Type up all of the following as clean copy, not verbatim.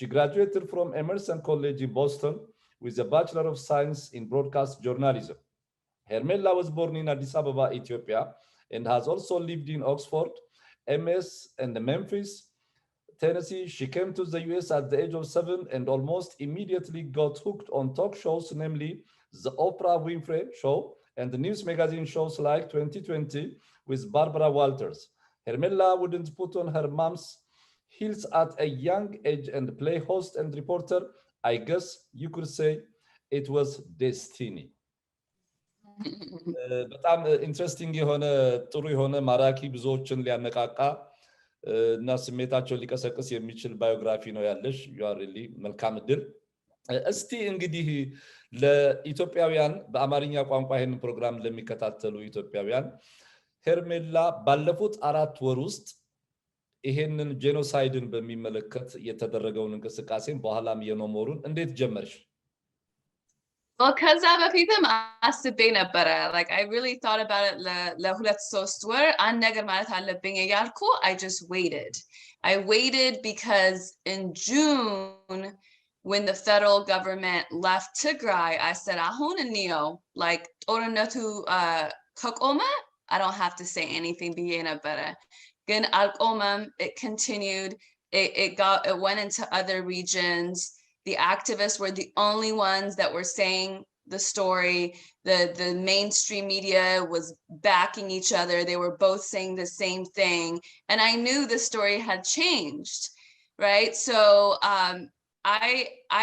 She graduated from Emerson College in Boston with a Bachelor of Science in Broadcast Journalism. Hermela was born in Addis Ababa, Ethiopia, and has also lived in Oxford, MS, and Memphis, Tennessee. She came to the US at the age of 7 and almost immediately got hooked on talk shows, namely the Oprah Winfrey Show and the news magazine shows like 2020 with Barbara Walters. Hermela wouldn't put on her mom's heels at a young age and play host and reporter. I guess you could say it was destiny. በጣም ኢንትረስቲንግ የሆነ ጥሩ የሆነ ማራኪ ብዙዎችን ሊያነቃቃ እና ስሜታቸውን ሊቀሰቅስ የሚችል ባዮግራፊ ነው ያለሽ። ዩ አር ሪሊ መልካም እድል። እስቲ እንግዲህ ለኢትዮጵያውያን በአማርኛ ቋንቋ ይሄንን ፕሮግራም ለሚከታተሉ ኢትዮጵያውያን ሄርሜላ ባለፉት 4 ወር ውስጥ ይሄንን ጄኖሳይድን በሚመለከት የተደረገውን እንቅስቃሴን በኋላም የኖሞሩን እንዴት ጀመርሽ? Well, ከዛ በፊትም አስቤ ነበረ. Like I really thought about it ለሁለት ሶስት ወር አንድ ነገር ማለት አለብኝ እያልኩ I just waited. I waited because in June when the federal government left Tigray, I said አሁን እንየው, like ጦርነቱ ከቆመ I don't have to say anything ብዬ ነበረ. ግን አልቆመም. It continued. It went into other regions. The activists were the only ones that were saying the story. The mainstream media was backing each other. They were both saying the same thing. And I knew the story had changed, right? So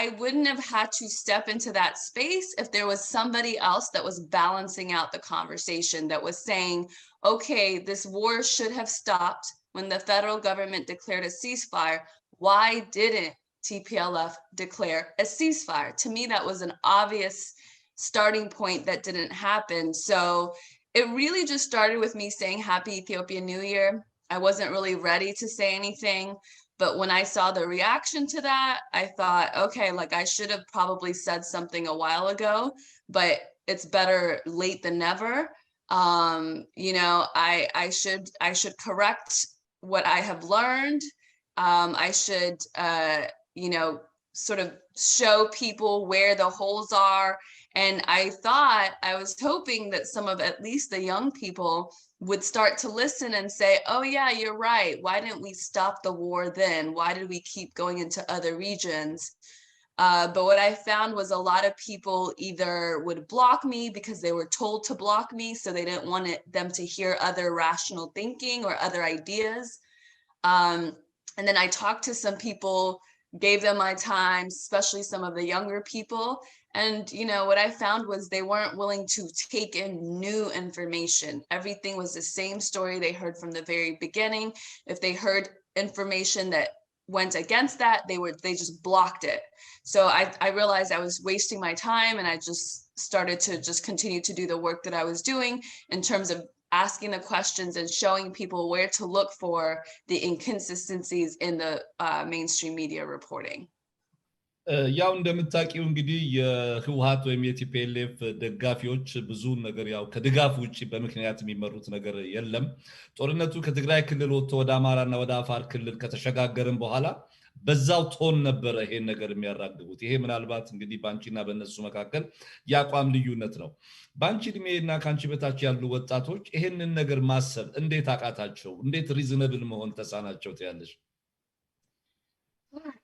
I wouldn't have had to step into that space if there was somebody else that was balancing out the conversation, that was saying, okay, this war should have stopped when the federal government declared a ceasefire. Why didn't TPLF declare a ceasefire? To me, that was an obvious starting point that didn't happen. So it really just started with me saying Happy Ethiopian New Year. I wasn't really ready to say anything, but when I saw the reaction to that, I thought, okay, like I should have probably said something a while ago, but it's better late than never. You know, I should correct what I have learned. I should you know, sort of show people where the holes are. And I was hoping that some of at least the young people would start to listen and say, oh yeah, you're right. Why didn't we stop the war then? Why did we keep going into other regions? But what I found was a lot of people either would block me because they were told to block me, so they didn't want them to hear other rational thinking or other ideas. And then I talked to some people, gave them my time, especially some of the younger people. And, you know, what I found was they weren't willing to take in new information. Everything was the same story they heard from the very beginning. If they heard information that went against that, they just blocked it. So I realized I was wasting my time, and I just started to just continue to do the work that I was doing in terms of asking the questions and showing people where to look for the inconsistencies in the mainstream media reporting. ያው እንደምታውቂው እንግዲህ የህወሓት ወይም የቲፒኤልኤፍ ደጋፊዎች ብዙ ነገር ያው ከድጋፍ ውጪ በምክንያት የሚመሩት ነገር የለም። ጦርነቱ ከትግራይ ክልል ወጥቶ ወደ አማራና ወደ አፋር ክልል ከተሸጋገረን በኋላ በዛው ቶን ነበር ይሄን ነገር የሚያራግቡት። ይሄ ምናልባት እንግዲህ ባንቺና በእነሱ መካከል ያቋም ልዩነት ነው። ባንቺ እድሜና ካንቺ በታች ያሉ ወጣቶች ይሄንን ነገር ማሰብ እንዴት አቃታቸው? እንዴት ሪዝነብል መሆን ተሳናቸው ትያለሽ?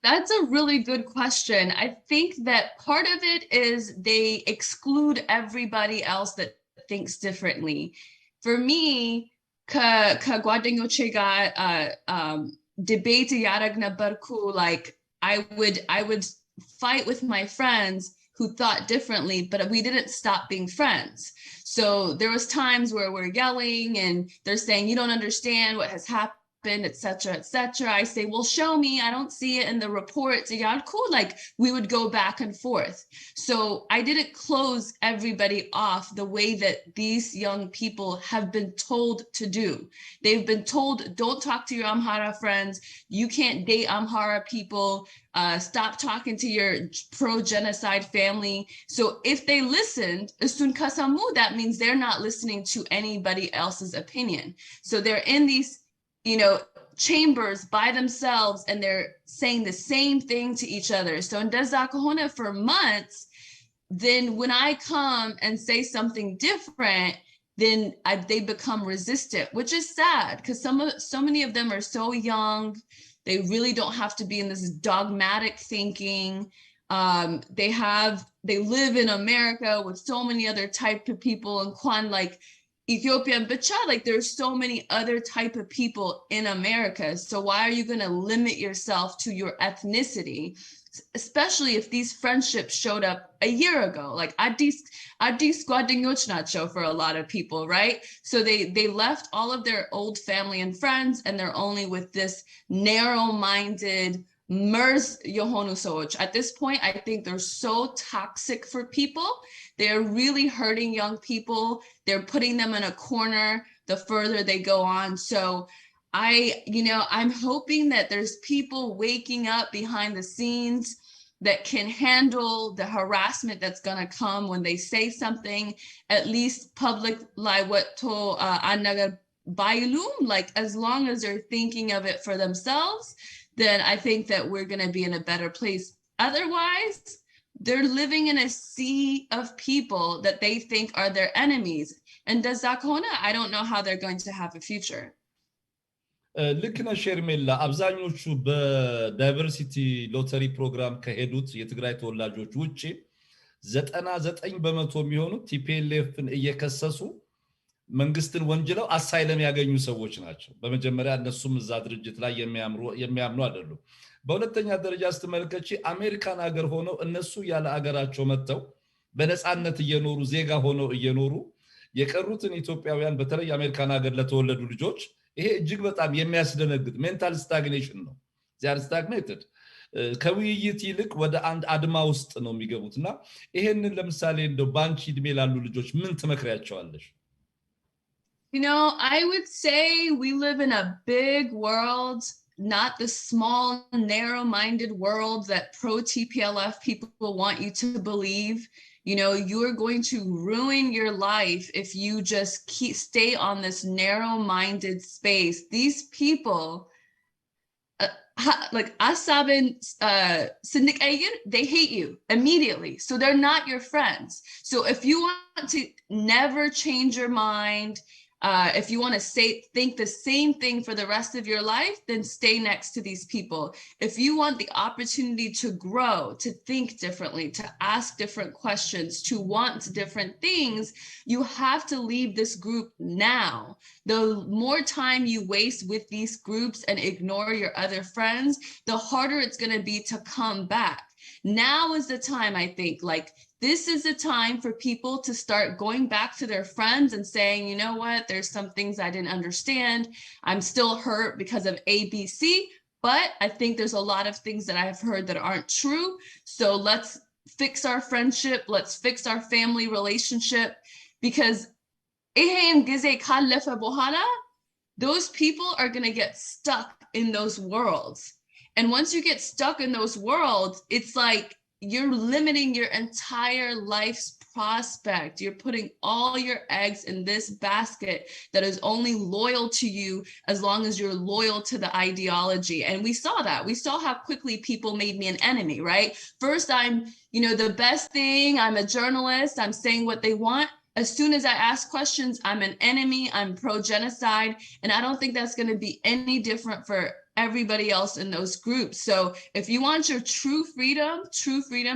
That's a really good question. I think that part of it is they exclude everybody else that thinks differently. For me, ከጓደኞቼ ጋር debate ያደርግ ነበርኩ. Like I would fight with my friends who thought differently, but we didn't stop being friends. So there was times where we're yelling and they're saying, you don't understand what has happened, etc., etc. I say, well, show me. I don't see it in the reports. Yeah, cool. Like we would go back and forth. So I didn't close everybody off the way that these young people have been told to do. They've been told, don't talk to your Amhara friends. You can't date Amhara people. Stop talking to your pro-genocide family. So if they listened, Usun Kasamu, that means they're not listening to anybody else's opinion. So they're in these, you know, chambers by themselves, and they're saying the same thing to each other. So in Dezakahona for months, then when I come and say something different, then they become resistant, which is sad because so many of them are so young. They really don't have to be in this dogmatic thinking. They live in America with so many other type of people, and Kwan, like Ethiopia and Bicha, like there's so many other type of people in America. So why are you going to limit yourself to your ethnicity? Especially if these friendships showed up a year ago, like Adis Squadingoch show for a lot of people, right? So they left all of their old family and friends, and they're only with this narrow-minded Mers Yohonu Soch. At this point, I think they're so toxic for people. They're really hurting young people. They're putting them in a corner the further they go on. So I'm hoping that there's people waking up behind the scenes that can handle the harassment that's going to come when they say something, at least public, like what to Anaga Bayulum, like as long as they're thinking of it for themselves, then I think that we're going to be in a better place. Otherwise, they're living in a sea of people that they think are their enemies. And Dezakahona, I don't know how they're going to have a future. ልክ ነሽ ሄርሜላ አብዛኞቹ በዳይቨርሲቲ ሎተሪ ፕሮግራም ከሄዱት የትግራይ ተወላጆች ውጪ 99% የሚሆኑት ቲፒኤልኤፍን እየከሰሱ መንግስትን ወንጅለው አሳይለም ያገኙ ሰዎች ናቸው በመጀመሪያ እነሱም እዛ ድርጅት ላይ የሚያምኑ አይደሉም በሁለተኛ ደረጃ ስትመልከቺ አሜሪካን ሀገር ሆነው እነሱ ያለ ሀገራቸው መተው በነጻነት እየኖሩ ዜጋ ሆነው እየኖሩ የቀሩትን ኢትዮጵያውያን በተለይ አሜሪካን ሀገር ለተወለዱ ልጆች ይሄ እጅግ በጣም የሚያስደነግጥ ሜንታል ስታግኔሽን ነው they are stagnated ከውይይት ይልቅ ወደ አንድ አድማ ውስጥ ነው የሚገቡትና ይሄንን ለምሳሌ እንደው ባንቺ እድሜ ላሉ ልጆች ምን ትመክሪያቸዋለሽ You know, I would say we live in a big world, not the small, narrow-minded world that pro-TPLF people want you to believe. You know, you're going to ruin your life if you just stay on this narrow-minded space. These people, like Asabin, they hate you immediately. So they're not your friends. So if you want to never change your mind, if you want to think the same thing for the rest of your life, then stay next to these people. If you want the opportunity to grow, to think differently, to ask different questions, to want different things, you have to leave this group now. The more time you waste with these groups and ignore your other friends, the harder it's going to be to come back. Now is the time, I think, like this is the time for people to start going back to their friends and saying, you know what, there's some things I didn't understand. I'm still hurt because of ABC, but I think there's a lot of things that I've heard that aren't true. So let's fix our friendship. Let's fix our family relationship because those people are going to get stuck in those worlds. And once you get stuck in those worlds, it's like you're limiting your entire life's prospect. You're putting all your eggs in this basket that is only loyal to you as long as you're loyal to the ideology. And we saw that. We saw how quickly people made me an enemy, right? First, I'm, the best thing. I'm a journalist. I'm saying what they want. As soon as I ask questions, I'm an enemy. I'm pro-genocide. And I don't think that's going to be any different for everybody else in those groups. So if you want your true freedom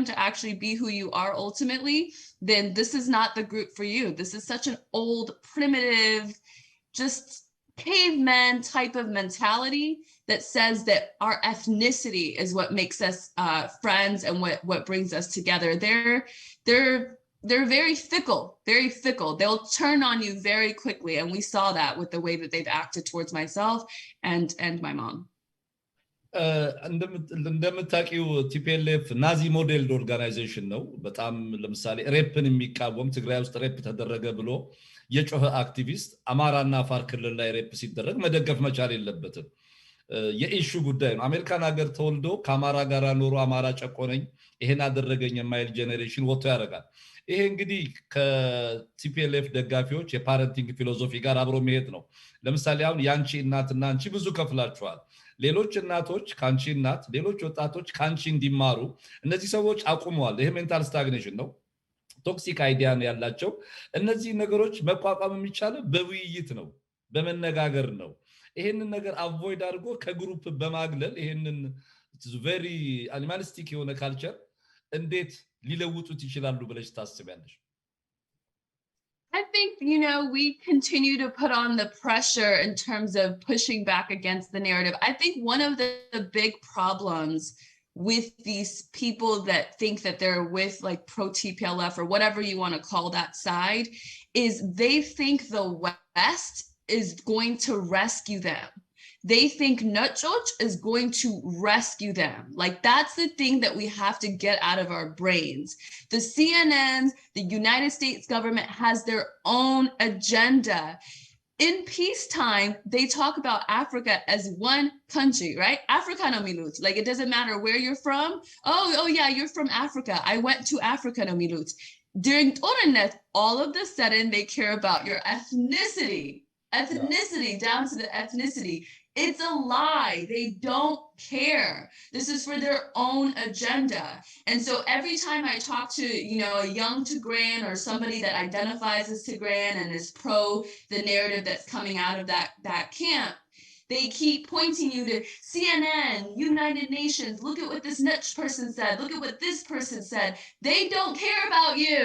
to actually be who you are ultimately, then this is not the group for you. This is such an old, primitive, just caveman type of mentality that says that our ethnicity is what makes us friends and what brings us together. They're very fickle. They'll turn on you very quickly. And we saw that with the way that they've acted towards myself and my mom. እንደምታውቂው ቲፒኤልኤፍ ናዚ ሞዴል ኦርጋናይዜሽን ነው በጣም ለምሳሌ ሬፕን የሚቃወም ትግራይ ውስጥ ሬፕ ተደረገ ብሎ የጮኸ አክቲቪስት አማራና አፋር ክልል ላይ ሬፕ ሲደረግ መደገፍ መቻል የለበትም የኢሹ ጉዳይ ነው አሜሪካን ሀገር ተወልዶ ከአማራ ጋር ኖሮ አማራ ጨቆነኝ ይሄን አደረገኝ የማይል ጄኔሬሽን ወጥቶ ያደርጋል ይሄ እንግዲህ ከቲፒኤልኤፍ ደጋፊዎች የፓረንቲንግ ፊሎሶፊ ጋር አብሮ መሄድ ነው ለምሳሌ አሁን ያንቺ እናትና አንቺ ብዙ ከፍላችኋል ሌሎች እናቶች ካንቺ እናት ሌሎች ወጣቶች ካንቺ እንዲማሩ እነዚህ ሰዎች አቁመዋል ይሄ ሜንታል ስታግኔሽን ነው ቶክሲክ አይዲያ ነው ያላቸው እነዚህ ነገሮች መቋቋም የሚቻለው በውይይት ነው በመነጋገር ነው ይሄንን ነገር አቮይድ አድርጎ ከግሩፕ በማግለል ይሄንን ቬሪ አኒማሊስቲክ የሆነ ካልቸር እንዴት ሊለውጡት ይችላሉ ብለሽ ታስቢያለሽ I think, we continue to put on the pressure in terms of pushing back against the narrative. I think one of the big problems with these people that think that they're with like pro-TPLF or whatever you want to call that side is they think the West is going to rescue them. They think Nutjoch is going to rescue them. Like that's the thing that we have to get out of our brains. The CNNs, the United States government has their own agenda. In peacetime, they talk about Africa as one country, right? Africa no milut. Like it doesn't matter where you're from. Oh yeah, you're from Africa. I went to Africa no milut. During Toranet, all of a sudden they care about your ethnicity. Down to the ethnicity. It's a lie. They don't care. This is for their own agenda. And so every time I talk to, a young Tigrayan or somebody that identifies as Tigrayan and is pro the narrative that's coming out of that camp, they keep pointing you to CNN, United Nations. Look at what this next person said. Look at what this person said. They don't care about you.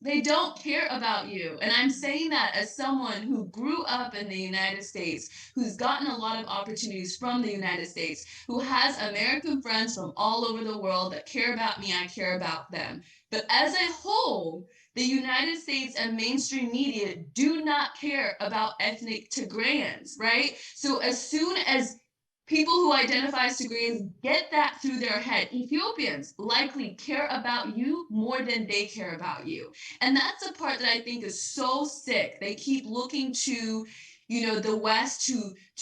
They don't care about you. And I'm saying that as someone who grew up in the United States, who's gotten a lot of opportunities from the United States, who has American friends from all over the world that care about me, I care about them. But as a whole, the United States and mainstream media do not care about ethnic Tigrayans, right? So as soon as people who identify as Tigrayans get that through their head, Ethiopians likely care about you more than they care about you. And that's the part that I think is so sick. They keep looking to the West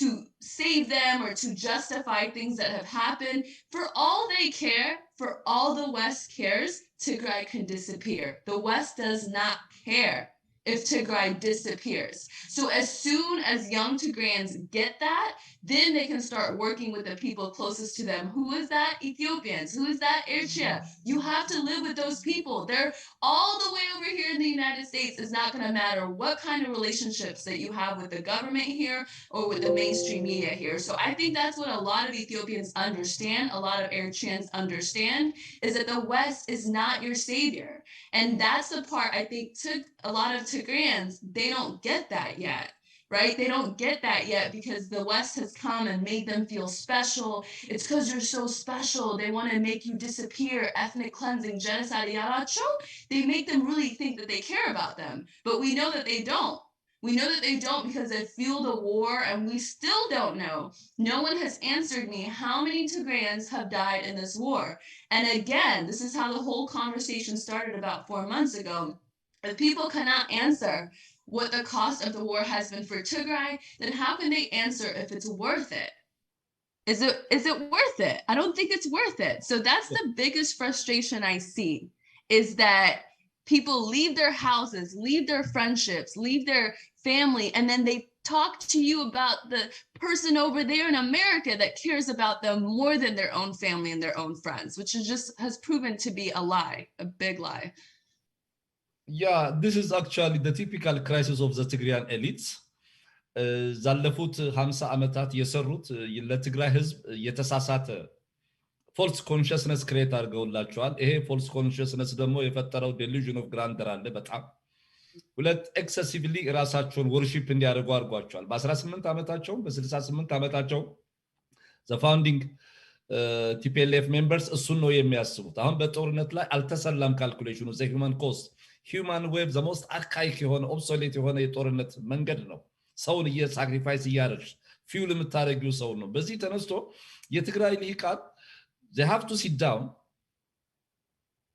to save them or to justify things that have happened. For all they care, for all the West cares, Tigray can disappear. The West does not care if Tigray disappears. So as soon as young Tigrayans get that, then they can start working with the people closest to them. Who is that? Ethiopians. Who is that? Eritrea. You have to live with those people. They're all the way over here in the United States. It's not going to matter what kind of relationships that you have with the government here or with the mainstream media here. So I think that's what a lot of Ethiopians understand, a lot of Eritreans understand, is that the West is not your savior. And that's the part I think took a lot of Tigrayans, they don't get that yet. Right? They don't get that yet because the West has come and made them feel special. It's because you're so special. They want to make you disappear, ethnic cleansing, genocide, yaracho. They make them really think that they care about them. But we know that they don't. We know that they don't because they fueled the war and we still don't know. No one has answered me how many Tigrayans have died in this war. And again, this is how the whole conversation started about 4 months ago. If people cannot answer what the cost of the war has been for Tigray, then how can they answer if it's worth it? Is it worth it? I don't think it's worth it. So that's the biggest frustration I see, is that people leave their houses, leave their friendships, leave their family, and then they talk to you about the person over there in America that cares about them more than their own family and their own friends, which has proven to be a lie, a big lie. Yeah, this is actually the typical crisis of the Tigrayan elites. ዛለፉት 50 ዓመታት የሰሩት ለትግራይ ህዝብ የተሳሳተ ፎልስ ኮንሽስነስ ክሬት አድርገውላቸዋል ይሄ ፎልስ ኮንሽስነስ ደግሞ የፈጠረው delusion of grandeur አለ በጣም ሁለት ኤክሰሲቭሊ ራሳቸውን ወርሺፕ እንዲያደርጉ አድርጓቸዋል በ18 ዓመታቸው በ68 ዓመታቸው the founding TPLF members እሱን ነው የሚያስቡት አሁን በጦርነት ላይ አልተሰላም ካልኩሌሽኑ the human cost human wave the most archaic የሆነ obsolete የሆነ የጦርነት መንገድ ነው ሰውን ሳክሪፋይስ ያያርሽ ፊውል የምታረጊው ሰው ነው በዚህ ተነስቶ የትግራይ ልሂቃን they have to sit down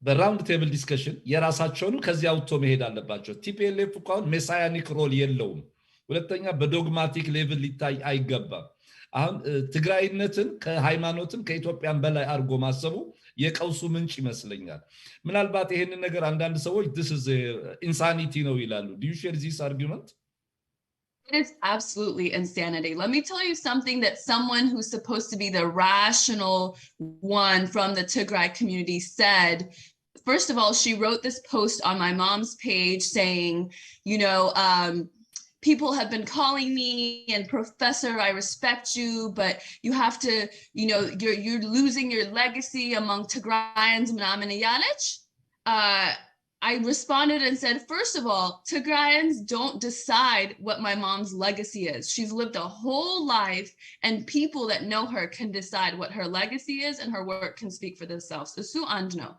በራውንድ ቴብል ዲስከሽን የራሳቸውን ከዚያ አውጥቶ መሄድ አለባቸው TPLF እንኳን ሜሳያኒክ ሮል የለውም ሁለተኛ በዶግማቲክ ሌቭል ሊታይ አይገባም። አሁን ትግራይነትን ከሃይማኖትን ከኢትዮጵያን በላይ አድርጎ ማሰቡ የቀውሱ ምንጭ ይመስለኛል። ምናልባት ይሄንን ነገር አንዳንድ ሰዎች this is insanity ነው ይላሉ። Do you share this argument? It is absolutely insanity. Let me tell you something that someone who's supposed to be the rational one from the Tigray community said. First of all, she wrote this post on my mom's page saying, you know, people have been calling me and Professor, I respect you, but you have to, you know, you're losing your legacy among Tigrayans. I responded and said, first of all, Tigrayans don't decide what my mom's legacy is. She's lived a whole life and people that know her can decide what her legacy is and her work can speak for themselves. So Anjno.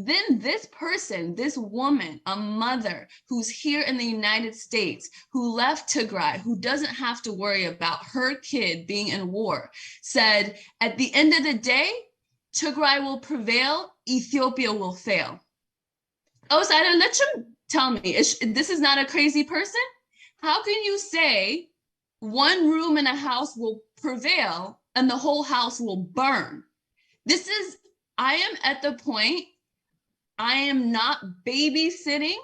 Then this person, this woman, a mother who's here in the United States, who left Tigray, who doesn't have to worry about her kid being in war, said, at the end of the day, Tigray will prevail, Ethiopia will fail. Oh, so let you tell me, this is not a crazy person? How can you say one room in a house will prevail and the whole house will burn? I am at the point, I am not babysitting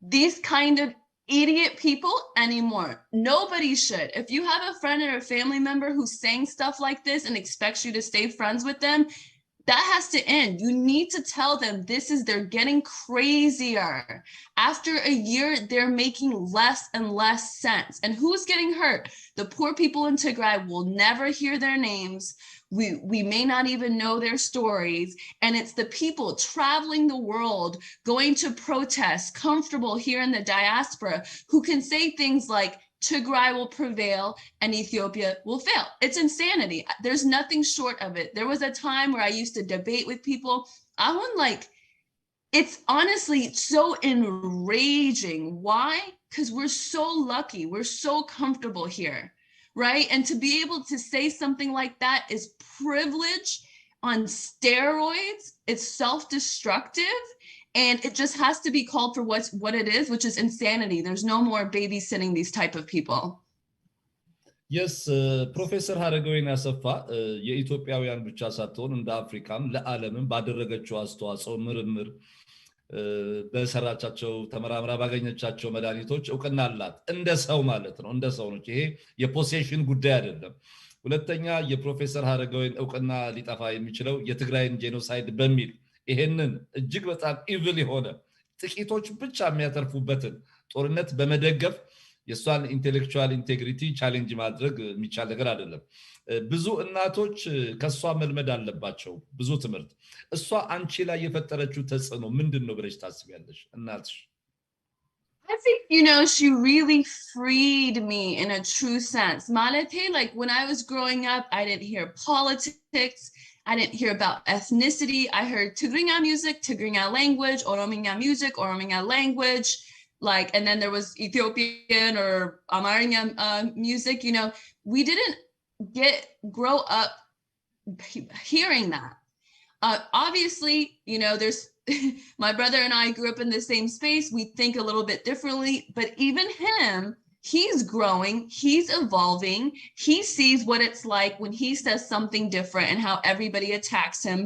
these kind of idiot people anymore. Nobody should. If you have a friend or a family member who's saying stuff like this and expects you to stay friends with them, that has to end. You need to tell them they're getting crazier. After a year, they're making less and less sense. And who's getting hurt? The poor people in Tigray will never hear their names. We may not even know their stories. And it's the people traveling the world, going to protest, comfortable here in the diaspora, who can say things like, Tigray will prevail and Ethiopia will fail. It's insanity. There's nothing short of it. There was a time where I used to debate with people. It's honestly so enraging. Why? Because we're so lucky. We're so comfortable here, right? And to be able to say something like that is privilege on steroids. It's self-destructive. And it just has to be called for what it is, which is insanity. There's no more babysitting these type of people. Yes, ፕሮፌሰር ሀረገወይን አሰፋ የኢትዮጵያውያን ብቻ ሳትሆን እንደ አፍሪካም ለዓለምም ባደረገችው አስተዋጽኦ ምርምር በሰራቻቸው ተመራምራ ባገኘቻቸው መድኃኒቶች እውቅና አላት። እንደ ሰው ማለት ነው። እንደ ሰው ነች። ይሄ የፖሴሽን ጉዳይ አይደለም። ሁለተኛ የፕሮፌሰር ሀረገወይን እውቅና ሊጠፋ የሚችለው የትግራይን ጄኖሳይድ በሚል ይሄንን እጅግ በጣም ኢቪል የሆነ ጥቂቶች ብቻ የሚያተርፉበትን ጦርነት በመደገፍ የሷን ኢንቴሌክቹዋል ኢንቴግሪቲ ቻሌንጅ ማድረግ የሚቻል ነገር አይደለም። ብዙ እናቶች ከሷ መልመድ አለባቸው ብዙ ትምህርት። እሷ አንቺ ላይ የፈጠረችው ተጽዕኖ ምንድነው ብለሽ ታስቢያለሽ እናትሽ? I think, you know, she really freed me in a true sense. Malate, like when I was growing up, I didn't hear politics. I didn't hear about ethnicity. I heard Tigrinya music, Tigrinya language, Orominya music, Orominya language, like, and then there was Ethiopian or Amharic music. You know, we didn't grow up hearing that. Obviously, you know, there's my brother and I grew up in the same space. We think a little bit differently, but even him, he's growing, he's evolving. He sees what it's like when he says something different and how everybody attacks him.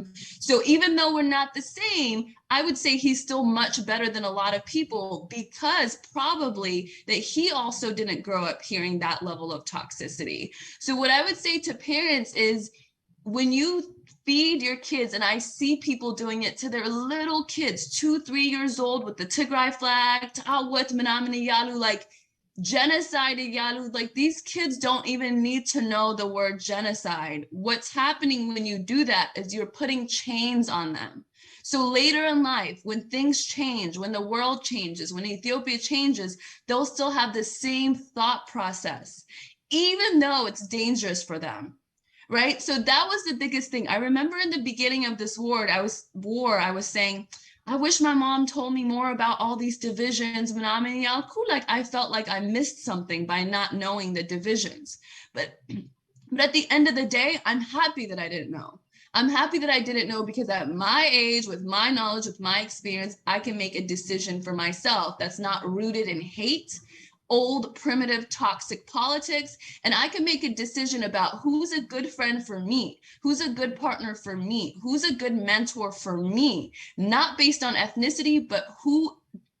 So even though we're not the same, I would say he's still much better than a lot of people because probably that he also didn't grow up hearing that level of toxicity. So what I would say to parents is when you feed your kids, and I see people doing it to their little kids, 2-3 years old with the Tigray flag, like genocide, like these kids don't even need to know the word genocide. What's happening when you do that is you're putting chains on them. So later in life, when things change, when the world changes, when Ethiopia changes, they'll still have the same thought process, even though it's dangerous for them. Right? So that was the biggest thing. I remember in the beginning of this war, I was saying, I wish my mom told me more about all these divisions. Like I felt like I missed something by not knowing the divisions. But at the end of the day, I'm happy that I didn't know. I'm happy that I didn't know because at my age, with my knowledge, with my experience, I can make a decision for myself that's not rooted in hate old, primitive, toxic politics, and I can make a decision about who's a good friend for me, who's a good partner for me, who's a good mentor for me, not based on ethnicity, but who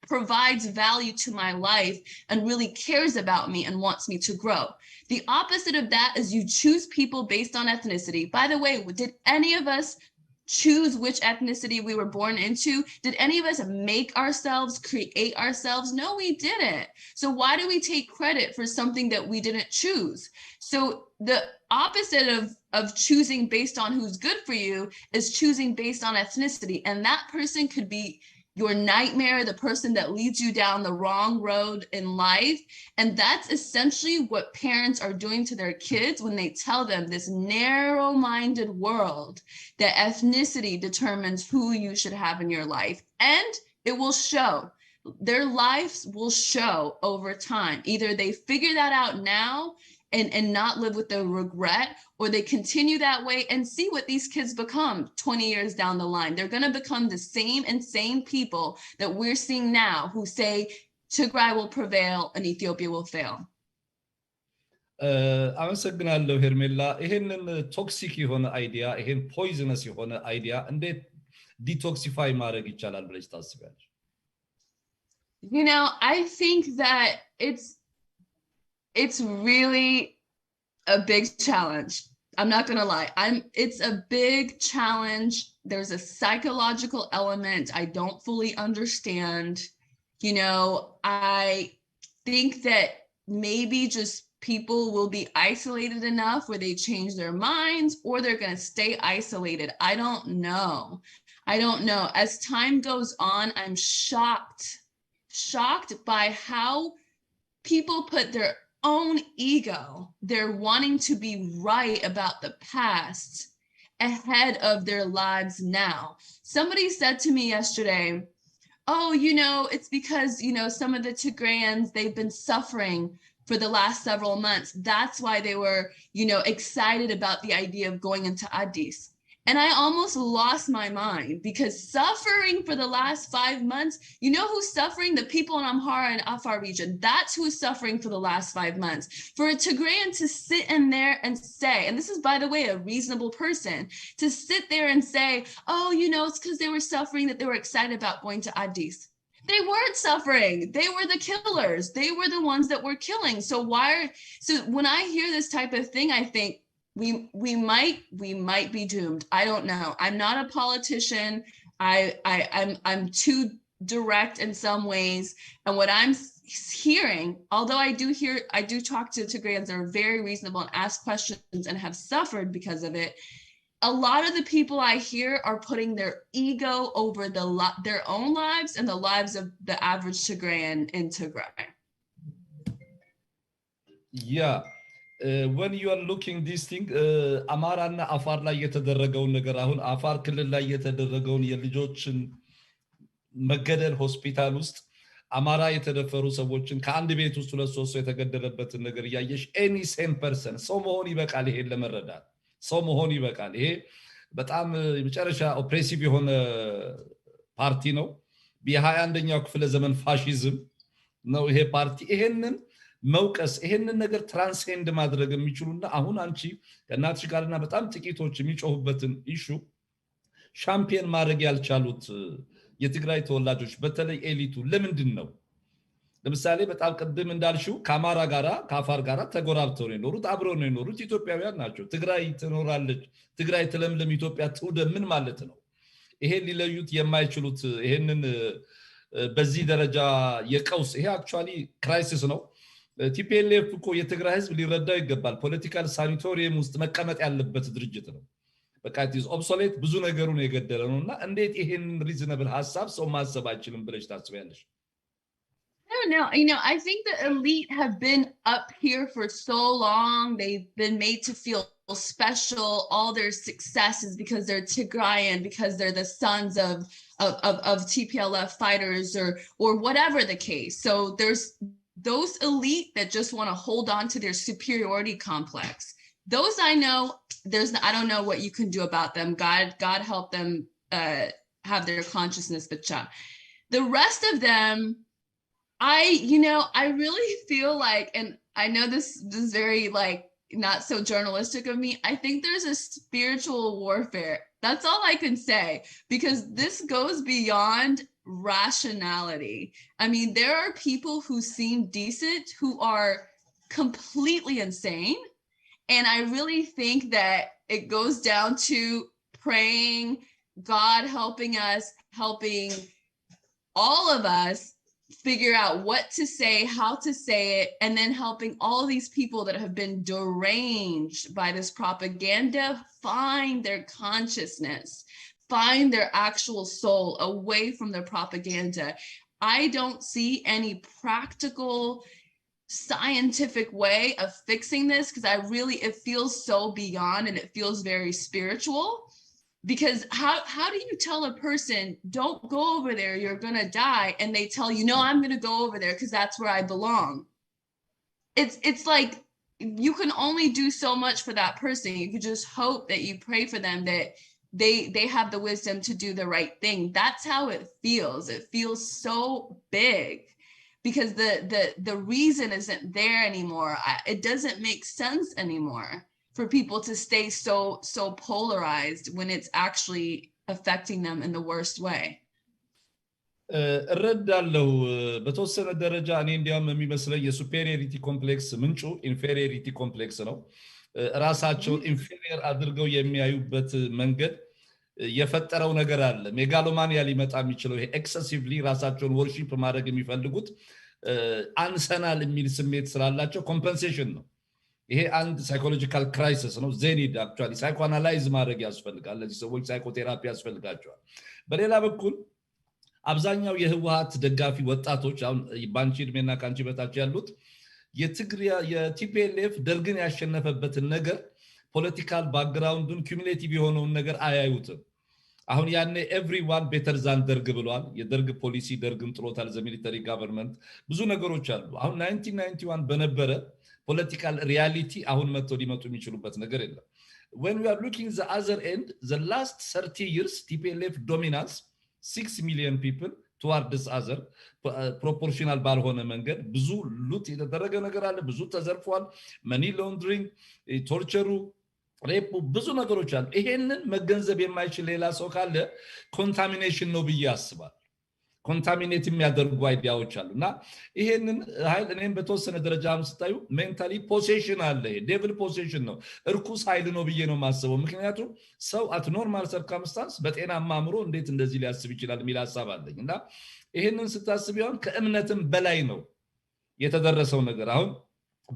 provides value to my life and really cares about me and wants me to grow. The opposite of that is you choose people based on ethnicity. By the way, did any of us choose which ethnicity we were born into? Did any of us make ourselves, create ourselves? No, we didn't. So why do we take credit for something that we didn't choose? So the opposite of choosing based on who's good for you is choosing based on ethnicity. And that person could be your nightmare, the person that leads you down the wrong road in life. And that's essentially what parents are doing to their kids when they tell them this narrow-minded world that ethnicity determines who you should have in your life. And it will show. Their lives will show over time. Either they figure that out now and not live with the regret, or they continue that way and see what these kids become 20 years down the line. They're gonna become the same insane people that we're seeing now who say Tigray will prevail and Ethiopia will fail. አመሰግናለሁ ሄርሜላ። ይሄንን ቶክሲክ የሆነ አይዲያ ይሄን ፖይዝነስ የሆነ አይዲያ እንዴት ዲቶክሲፋይ ማድረግ ይቻላል ብለሽ ታስቢያለሽ? You know, I think that it's really a big challenge. I'm not gonna lie. It's a big challenge. There's a psychological element I don't fully understand. You know, I think that maybe just people will be isolated enough where they change their minds, or they're gonna stay isolated. I don't know. As time goes on, I'm shocked by how people put their own ego, they're wanting to be right about the past ahead of their lives now. Somebody said to me yesterday, oh, you know, it's because, you know, some of the Tigrayans, they've been suffering for the last several months. That's why they were, you know, excited about the idea of going into Addis. And I almost lost my mind, because suffering for the last 5 months, you know who's suffering? The people in Amhara and Afar region. That's who's suffering for the last 5 months. For a Tigrayan to sit in there and say, and this is, by the way, a reasonable person, to sit there and say, oh, you know, it's because they were suffering that they were excited about going to Addis. They weren't suffering. They were the killers. They were the ones that were killing. So when I hear this type of thing, I think, we might be doomed. I don't know. I'm not a politician. I'm too direct in some ways. And what I'm hearing, although I do talk to Tigrayans that are very reasonable and ask questions and have suffered because of it, a lot of the people I hear are putting their ego over their own lives and the lives of the average Tigrayan in Tigray. Yeah. When you are looking this thing, አማራና አፋር ላይ የተደረገውን ነገር አሁን አፋር ክልል ላይ የተደረገውን የልጆችን መገደል ሆስፒታል ውስጥ አማራ የተደፈሩ ሰዎችን ከአንድ ቤት ውስጥ 2-3 ሰው የተገደለበትን ነገር ያየሽ any sane person ሰው መሆን ይበቃል። ይሄን ለመረዳት ሰው መሆን ይበቃል። ይሄ በጣም መጨረሻ ኦፕሬሲቭ የሆነ ፓርቲ ነው። የ21ኛው ክፍለ ዘመን ፋሺዝም ነው ይሄ ፓርቲ። ይሄንን መውቀስ ይሄንን ነገር ትራንሴንድ ማድረግ የሚችሉና አሁን አንቺ ከእናትሽ ጋርና በጣም ጥቂቶች የሚጮሁበትን ኢሹ ሻምፒዮን ማድረግ ያልቻሉት የትግራይ ተወላጆች በተለይ ኤሊቱ ለምንድን ነው? ለምሳሌ በጣም ቅድም እንዳልሽው ከአማራ ጋራ ከአፋር ጋራ ተጎራብተው ነው የኖሩት፣ አብረው ነው የኖሩት፣ ኢትዮጵያውያን ናቸው። ትግራይ ትኖራለች፣ ትግራይ ትለምልም፣ ኢትዮጵያ ትውደም ምን ማለት ነው? ይሄን ሊለዩት የማይችሉት ይሄንን በዚህ ደረጃ የቀውስ ይሄ አክቹአሊ ክራይሲስ ነው። ቲፒኤልኤፍ እኮ የትግራይ ህዝብ ሊረዳው ይገባል። ፖለቲካል ሳኒቶሪየም ውስጥ መቀመጥ ያለበት ድርጅት ነው። በቃ ኢዝ ኦብሶሌት ብዙ ነገሩን የገደለ ነውና እንዴት ይሄን ሪዝነብል ሐሳብ ሰው ማሰብ አይችልም ብለሽ ታስቢያለሽ? I don't know. You know, I think the elite have been up here for so long. They've been made to feel special. All their successes because they're Tigrayan, because they're the sons of TPLF fighters or whatever the case. So there's those elite that just want to hold on to their superiority complex. Those I know, I don't know what you can do about them. God help them have their consciousness. But the rest of them, I really feel like, and I know this is very like not so journalistic of me. I think there's a spiritual warfare. That's all I can say, because this goes beyond rationality. I mean, there are people who seem decent who are completely insane. And I really think that it goes down to praying, God helping us, helping all of us figure out what to say, how to say it, and then helping all these people that have been deranged by this propaganda find their consciousness, find their actual soul away from their propaganda. I don't see any practical scientific way of fixing this, because it feels so beyond, and it feels very spiritual. Because how do you tell a person, don't go over there, you're gonna die, and they tell you, no, I'm gonna go over there because that's where I belong? It's like you can only do so much for that person. You could just hope that you pray for them, that they have the wisdom to do the right thing. That's how it feels. It feels so big because the reason isn't there anymore. It doesn't make sense anymore for people to stay so polarized when it's actually affecting them in the worst way. እረዳለሁ በተወሰነ ደረጃ እኔ እንዲያውም የሚመስለኝ የሱፔሪዮሪቲ ኮምፕሌክስ ምንጩ ኢንፌሪዮሪቲ ኮምፕሌክስ ነው ራሳቸውን ኢንፌሪየር አድርገው የሚያዩበት መንገድ የፈጠረው ነገር አለ ሜጋሎማኒያ ሊመጣ የሚችለው ይሄ ኤክሰሲቭሊ ራሳቸውን ወርሺፕ ማድረግ የሚፈልጉት አንሰናል የሚል ስሜት ስላላቸው ኮምፐንሴሽን ነው ይሄ አንድ ሳይኮሎጂካል ክራይሲስ ነው ዜኒድ አክቹአሊ ሳይኮአናላይዝ ማድረግ ያስፈልጋል ለዚህ ሰዎች ሳይኮቴራፒ ያስፈልጋቸዋል በሌላ በኩል አብዛኛው የህወሓት ደጋፊ ወጣቶች አሁን ባንቺ እድሜና ካንቺ በታች ያሉት የትግሪያ የቲፒኤልኤፍ ደርግን ያሸነፈበትን ነገር ፖለቲካል ባክግራውንዱን ኩሙሌቲቭ የሆነውን ነገር አያዩትም አሁን ያኔ ኤቭሪዋን ቤተር ዛን ደርግ ብሏል የደርግ ፖሊሲ ደርግን ጥሎታል ዘ ሚሊተሪ ገቨርንመንት ብዙ ነገሮች አሉ አሁን 1991 በነበረ ፖለቲካል ሪያሊቲ አሁን መጥቶ ሊመጡ የሚችሉበት ነገር የለም when we are looking the other end the last 30 years TPLF dominance 6 million people toward this other proportional ባልሆነ መንገድ ብዙ ሉት የተደረገ ነገር አለ ብዙ ተዘርፏል መኒ ላውንደሪንግ ቶርቸሩ ሬፕ ብዙ ነገሮች አሉ ይሄንን መገንዘብ የማይችል ሌላ ሰው ካለ ኮንታሚኔሽን ነው ብዬ አስባለሁ ኮንታሚኔት የሚያደርጉ አይዲያዎች አሉና ይሄንን ኃይል እኔም በተወሰነ ደረጃ አምስታዩ ሜንታሊ ፖሴሽን አለ ዴቪል ፖሴሽን ነው እርኩስ ኃይል ነው ብዬ ነው ማስበው ምክንያቱም ሰው አት ኖርማል ሰርከምስታንስ በጤናማ አእምሮ እንዴት እንደዚህ ሊያስብ ይችላል የሚል ሐሳብ አለኝና ይሄንን ስታስብ ይሆን ከእምነትም በላይ ነው የተደረሰው ነገር አሁን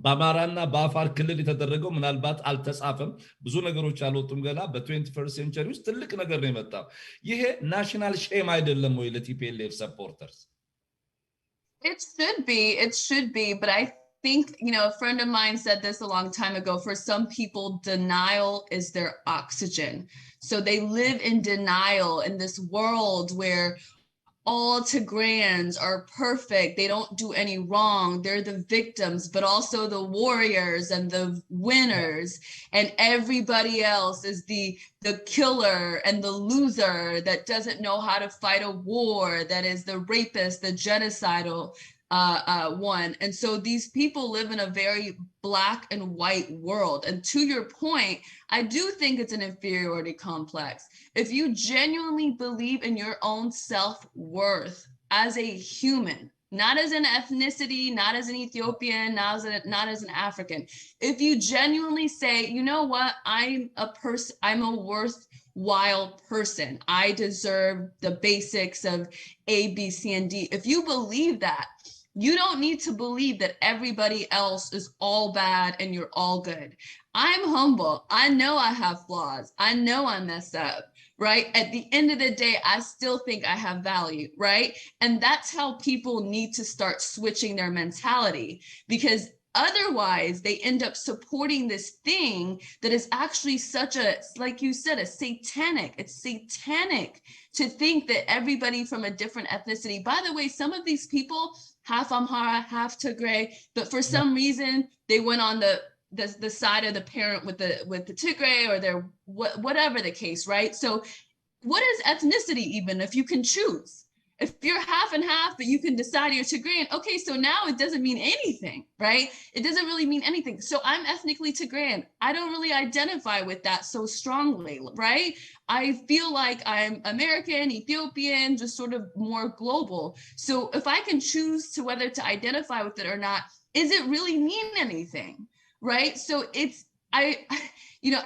በአማራና በአፋር ክልል የተደረገው ምናልባት አልተጻፈም ብዙ ነገሮች አልወጡም ገና በ21st century ውስጥ ትልቅ ነገር ነው የመጣው ይሄ ናሽናል ሼም አይደለም ወይ ለቲፒኤልኤፍ ሰፖርተርስ It should be but I think a friend of mine said this a long time ago for some people denial is their oxygen so they live in denial in this world where all Tigrayans are perfect. They don't do any wrong. They're the victims, but also the warriors and the winners. And everybody else is the killer and the loser that doesn't know how to fight a war, that is the rapist, the genocidal one. And so these people live in a very black and white world. And to your point, I do think it's an inferiority complex. If you genuinely believe in your own self-worth as a human, not as an ethnicity, not as an Ethiopian, not as an African, if you genuinely say, you know what, I'm a worthwhile person, I deserve the basics of A, B, C, and D. If you believe that, you don't need to believe that everybody else is all bad and you're all good. I'm humble. I know I have flaws. I know I messed up, right? At the end of the day, I still think I have value, right? And that's how people need to start switching their mentality, because otherwise they end up supporting this thing that is actually such a, like you said, it's satanic to think that everybody from a different ethnicity, by the way, some of these people, half Amhara, half Tigray, but for some reason they went on the side of the parent with the Tigray or their whatever the case, right? So what is ethnicity even if you can choose? if you're half and half, but you can decide you're Tigrayan, okay, so now it doesn't mean anything, right? It doesn't really mean anything. So I'm ethnically Tigrayan. I don't really identify with that so strongly, right? I feel like I'm American, Ethiopian, just sort of more global. So if I can choose to whether to identify with it or not, is it really mean anything, right? So you know,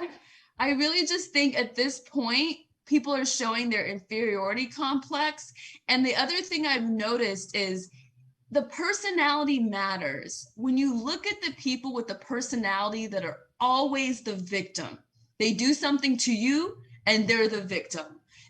I really just think at this point, people are showing their inferiority complex. And the other thing I've noticed is the personality matters. When you look at the people with the personality that are always the victim, they do something to you and they're the victim.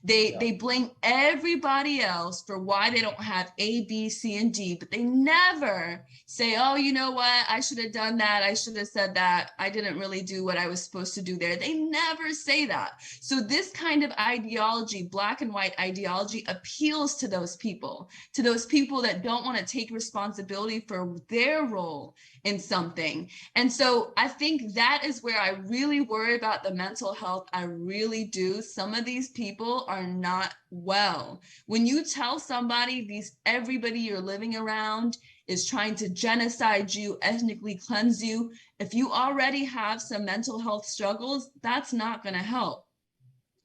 They blame everybody else for why they don't have A, B, C, and D, but they never say, oh, you know what? I should have done that. I should have said that. I didn't really do what I was supposed to do there. They never say that. So this kind of ideology, black and white ideology, appeals to those people that don't want to take responsibility for their role in something. And so I think that is where I really worry about the mental health. I really do. Some of these people are not well. When you tell somebody everybody you're living around is trying to genocide you, ethnically cleanse you, if you already have some mental health struggles, that's not going to help.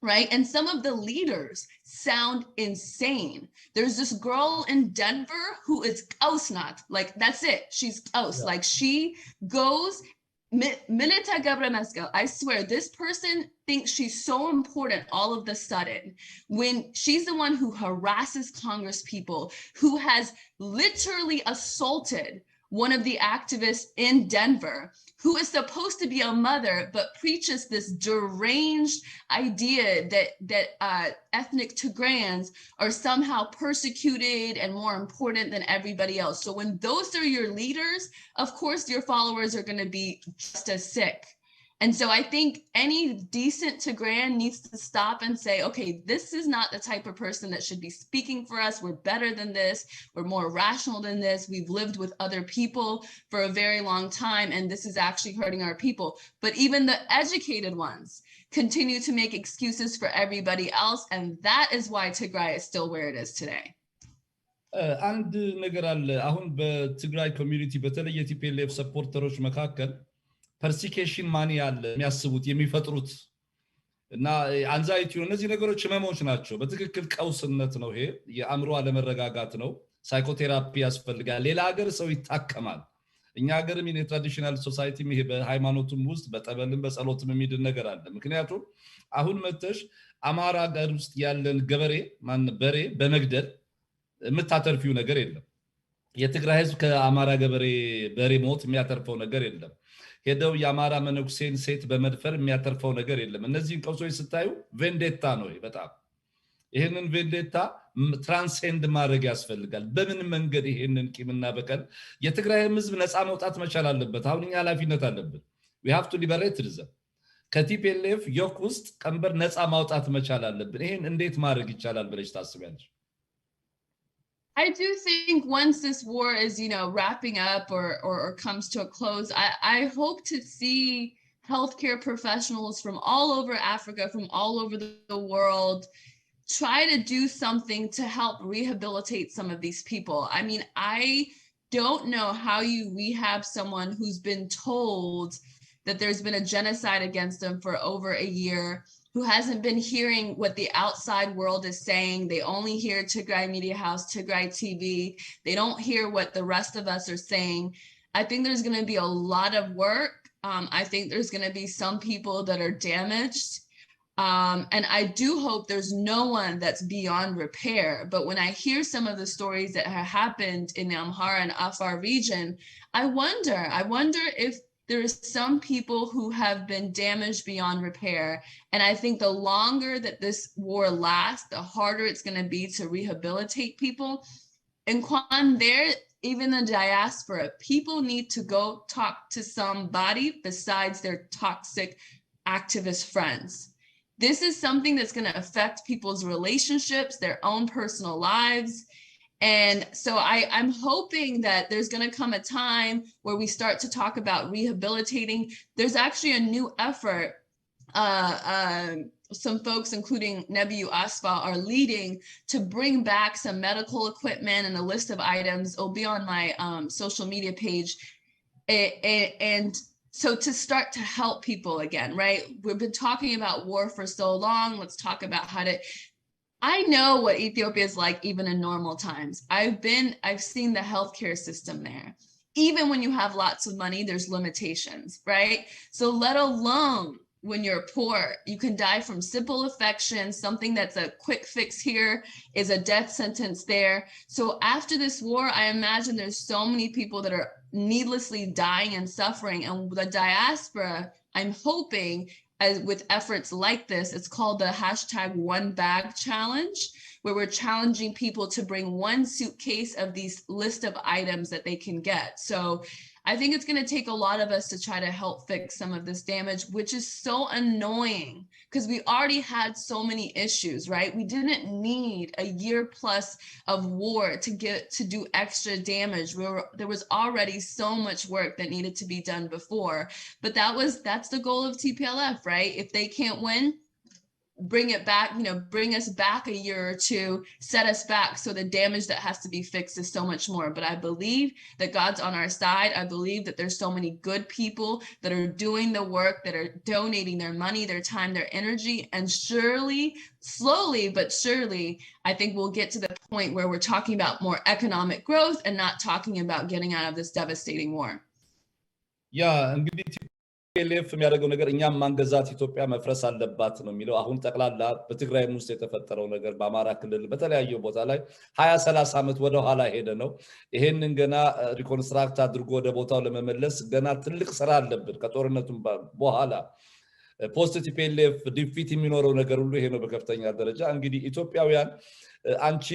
Right? And some of the leaders sound insane. There's this girl in Denver who is Ausnat. Like, that's it. She's Aus. Like, she goes, Mineta Gabremeskel, I swear, this person thinks she's so important all of the sudden when she's the one who harasses Congress people, who has literally assaulted one of the activists in Denver, who is supposed to be a mother, but preaches this deranged idea that ethnic Tigrayans are somehow persecuted and more important than everybody else. So when those are your leaders, of course, your followers are going to be just as sick. And so I think any decent Tigrayan needs to stop and say, okay, this is not the type of person that should be speaking for us. We're better than this. We're more rational than this. We've lived with other people for a very long time, and this is actually hurting our people. But even the educated ones continue to make excuses for everybody else, and that is why Tigray is still where it is today. አንድ ነገር አለ አሁን በትግራይ ኮሚኒቲ በተለይ የቲፒኤልኤፍ ሰፖርተሮች መካከል ፐርሲኬሽን ማኒ ያለ የሚያስቡት የሚፈጥሩት እና አንዛይቲ እነዚህ ነገሮች ህመሞች ናቸው በትክክል ቀውስነት ነው ይሄ የአእምሮ አለመረጋጋት ነው ሳይኮቴራፒ ያስፈልጋል ሌላ ሀገር ሰው ይታከማል እኛ ሀገርም የትራዲሽናል ሶሳይቲ ይሄ በሃይማኖቱም ውስጥ በጠበልም በጸሎትም የሚድን ነገር አለ ምክንያቱም አሁን መተሽ አማራ ጋር ውስጥ ያለን ገበሬ ማን በሬ በመግደል የምታተርፊው ነገር የለም የትግራይ ህዝብ ከአማራ ገበሬ በሬ ሞት የሚያተርፈው ነገር የለም ሄደው የአማራ መነኩሴን ሴት በመድፈር የሚያተርፈው ነገር የለም እነዚህን ቀውሶች ስታዩ ቬንዴታ ነው በጣም ይሄንን ቬንዴታ ትራንሴንድ ማድረግ ያስፈልጋል በምን መንገድ ይሄንን ቂምና በቀል የትግራይ ህዝብ ነፃ መውጣት መቻል አለበት አሁን እኛ ኃላፊነት አለብን we have to liberate them ከቲፒኤልኤፍ ዮክ ውስጥ ቀንበር ነፃ ማውጣት መቻል አለብን ይሄን እንዴት ማድረግ ይቻላል ብለሽ ታስቢያለሽ I do think once this war is, wrapping up or comes to a close, I hope to see healthcare professionals from all over Africa, from all over the world, try to do something to help rehabilitate some of these people. I mean, I don't know how you rehab someone who's been told that there's been a genocide against them for over a year, who hasn't been hearing what the outside world is saying. They only hear Tigray Media House, Tigray TV. They don't hear what the rest of us are saying. I think there's going to be a lot of work. I think there's going to be some people that are damaged. And I do hope there's no one that's beyond repair. But when I hear some of the stories that have happened in the Amhara and Afar region, I wonder if there are some people who have been damaged beyond repair. And I think the longer that this war lasts, the harder it's going to be to rehabilitate people. And Kwan, even the diaspora, people need to go talk to somebody besides their toxic activist friends. This is something that's going to affect people's relationships, their own personal lives. And so I'm hoping that there's going to come a time where we start to talk about rehabilitating. There's actually a new effort some folks, including Nebiu Asfa, are leading to bring back some medical equipment and a list of items. It'll be on my social media page. And so to start to help people again, right? We've been talking about war for so long. Let's talk about how to, I know what Ethiopia is like even in normal times. I've seen the healthcare system there. Even when you have lots of money, there's limitations, right? So let alone when you're poor, you can die from simple affection. Something that's a quick fix here is a death sentence there. So after this war, I imagine there's so many people that are needlessly dying and suffering. And the diaspora, I'm hoping, as with efforts like this, it's called the #1bag challenge, where we're challenging people to bring one suitcase of these list of items that they can get. So I think it's going to take a lot of us to try to help fix some of this damage, which is so annoying because we already had so many issues, right? We didn't need a year plus of war to do extra damage. There was already so much work that needed to be done before, but that's the goal of TPLF, right? If they can't win, bring it back, bring us back a year or two, set us back so the damage that has to be fixed is so much more. But I believe that God's on our side. I believe that there's so many good people that are doing the work, that are donating their money, their time, their energy. And surely, slowly but surely, I think we'll get to the point where we're talking about more economic growth and not talking about getting out of this devastating war. Yeah, እንግዲህ ቲፒኤልኤፍ የሚያደርገው ነገር እኛም ማንገዛት ኢትዮጵያ መፍረስ አለባት ነው የሚለው። አሁን ጠቅላላ በትግራይ ውስጥ የተፈጠረው ነገር በአማራ ክልል በተለያየ ቦታ ላይ 20-30 ዓመት ወደ ኋላ ሄደ ነው። ይሄንን ገና ሪኮንስትራክት አድርጎ ወደ ቦታው ለመመለስ ገና ትልቅ ስራ አለብን። ከጦርነቱም በኋላ ፖስት ቲፒኤልኤፍ ዲፊት የሚኖረው ነገር ሁሉ ይሄ ነው በከፍተኛ ደረጃ። እንግዲህ ኢትዮጵያውያን አንቺ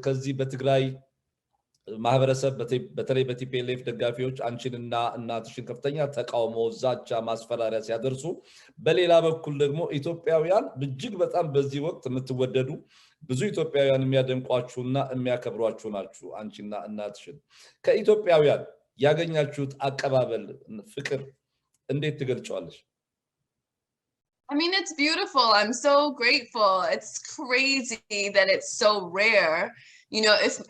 ከዚህ በትግራይ ማህበረሰብ በተለይ በቲፒኤልኤፍ ደጋፊዎች አንቺንና እናትሽን ከፍተኛ ተቃውሞ፣ ዛቻ፣ ማስፈራሪያ ሲያደርሱ፣ በሌላ በኩል ደግሞ ኢትዮጵያውያን እጅግ በጣም በዚህ ወቅት የምትወደዱ ብዙ ኢትዮጵያውያን የሚያደንቋችሁና የሚያከብሯችሁ ናችሁ አንቺና እናትሽን። ከኢትዮጵያውያን ያገኛችሁት አቀባበል ፍቅር እንዴት ትገልጫለሽ? I mean, it's beautiful. I'm so grateful. It's crazy that it's so rare.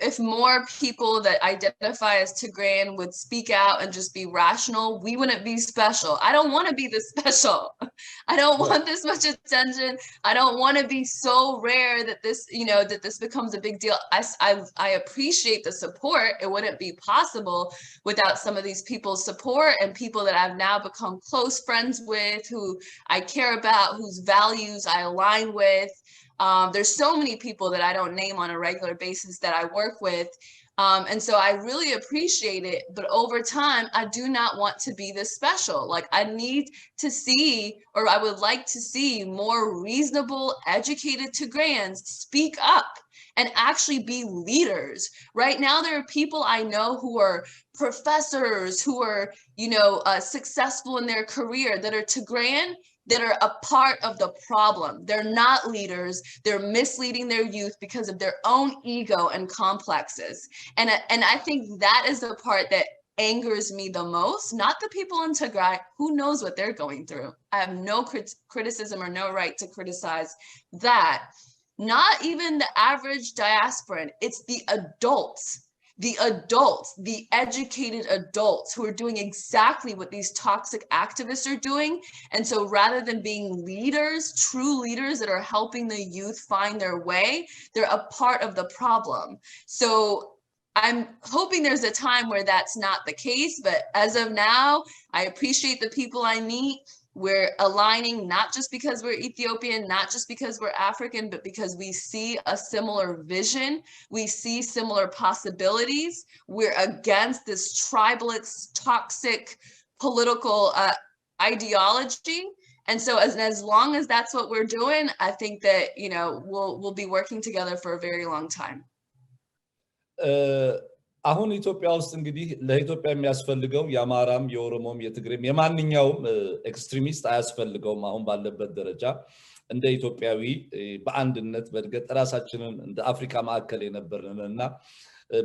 If more people that identify as Tigrayan would speak out and just be rational, we wouldn't be special. I don't want to be this special. I don't want this much attention. I don't want to be so rare that this becomes a big deal. I appreciate the support. It wouldn't be possible without some of these people's support and people that I've now become close friends with, who I care about, whose values I align with. There's so many people that I don't name on a regular basis that I work with. And so I really appreciate it. But over time, I do not want to be this special. Like, I need to see, or I would like to see more reasonable, educated Tigrayans speak up and actually be leaders. Right now, there are people I know who are professors, who are, successful in their career, that are Tigrayan, that are a part of the problem. They're not leaders. They're misleading their youth because of their own ego and complexes. And I think that is the part that angers me the most, not the people in Tigray. Who knows what they're going through? I have no criticism or no right to criticize that. Not even the average diasporan. It's the adults, the educated adults who are doing exactly what these toxic activists are doing. And so rather than being leaders, true leaders that are helping the youth find their way, they're a part of the problem. So I'm hoping there's a time where that's not the case, but as of now, I appreciate the people I meet. We're aligning not just because we're Ethiopian, not just because we're African, but because we see a similar vision. We see similar possibilities. We're against this tribalist, toxic political ideology. And so as long as that's what we're doing, I think that, we'll be working together for a very long time. አሁን ኢትዮጵያ ውስጥ እንግዲህ ለኢትዮጵያ የሚያስፈልገው የአማራም የኦሮሞም የትግሬም የማንኛውም ኤክስትሪሚስት አያስፈልገውም። አሁን ባለበት ደረጃ እንደ ኢትዮጵያዊ በአንድነት በእድገት ራሳችንን እንደ አፍሪካ ማዕከል የነበርንና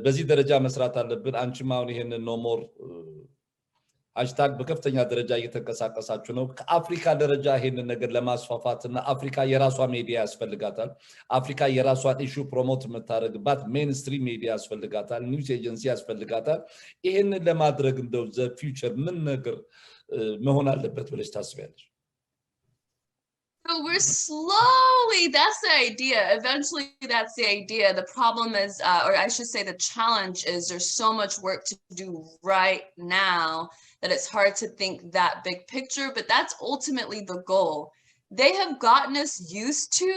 በዚህ ደረጃ መስራት አለብን። አንቺም አሁን ይሄንን ኖ ሞር ሃሽታግ በከፍተኛ ደረጃ እየተንቀሳቀሳችሁ ነው ከአፍሪካ ደረጃ ይሄንን ነገር ለማስፋፋትና አፍሪካ የራሷ ሚዲያ ያስፈልጋታል አፍሪካ የራሷን ኢሹ ፕሮሞት የምታደርግባት ሜንስትሪም ሚዲያ ያስፈልጋታል ኒውስ ኤጀንሲ ያስፈልጋታል ይሄንን ለማድረግ እንደው ዘ ፊውቸር ምን ነገር መሆን አለበት ብለሽ ታስቢያለሽ So we're slowly, that's the idea. Eventually, that's the idea. The problem is, or I should say the challenge is there's so much work to do right now that it's hard to think that big picture, but that's ultimately the goal. They have gotten us used to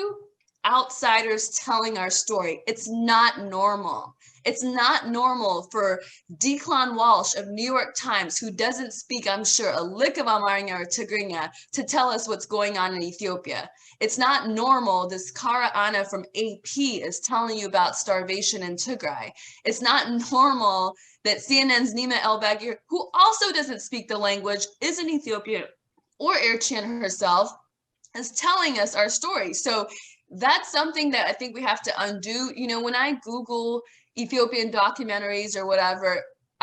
outsiders telling our story. It's not normal. It's not normal for Declan Walsh of New York Times, who doesn't speak, I'm sure, a lick of Amharic or Tigrinya, to tell us what's going on in Ethiopia. It's not normal. This Kara Ana from AP is telling you about starvation in Tigray. It's not normal that CNN's Nima El-Bagir, who also doesn't speak the language, is in Ethiopia, or Erchan herself, is telling us our story. So that's something that I think we have to undo. You know, when I Google Ethiopian documentaries or whatever,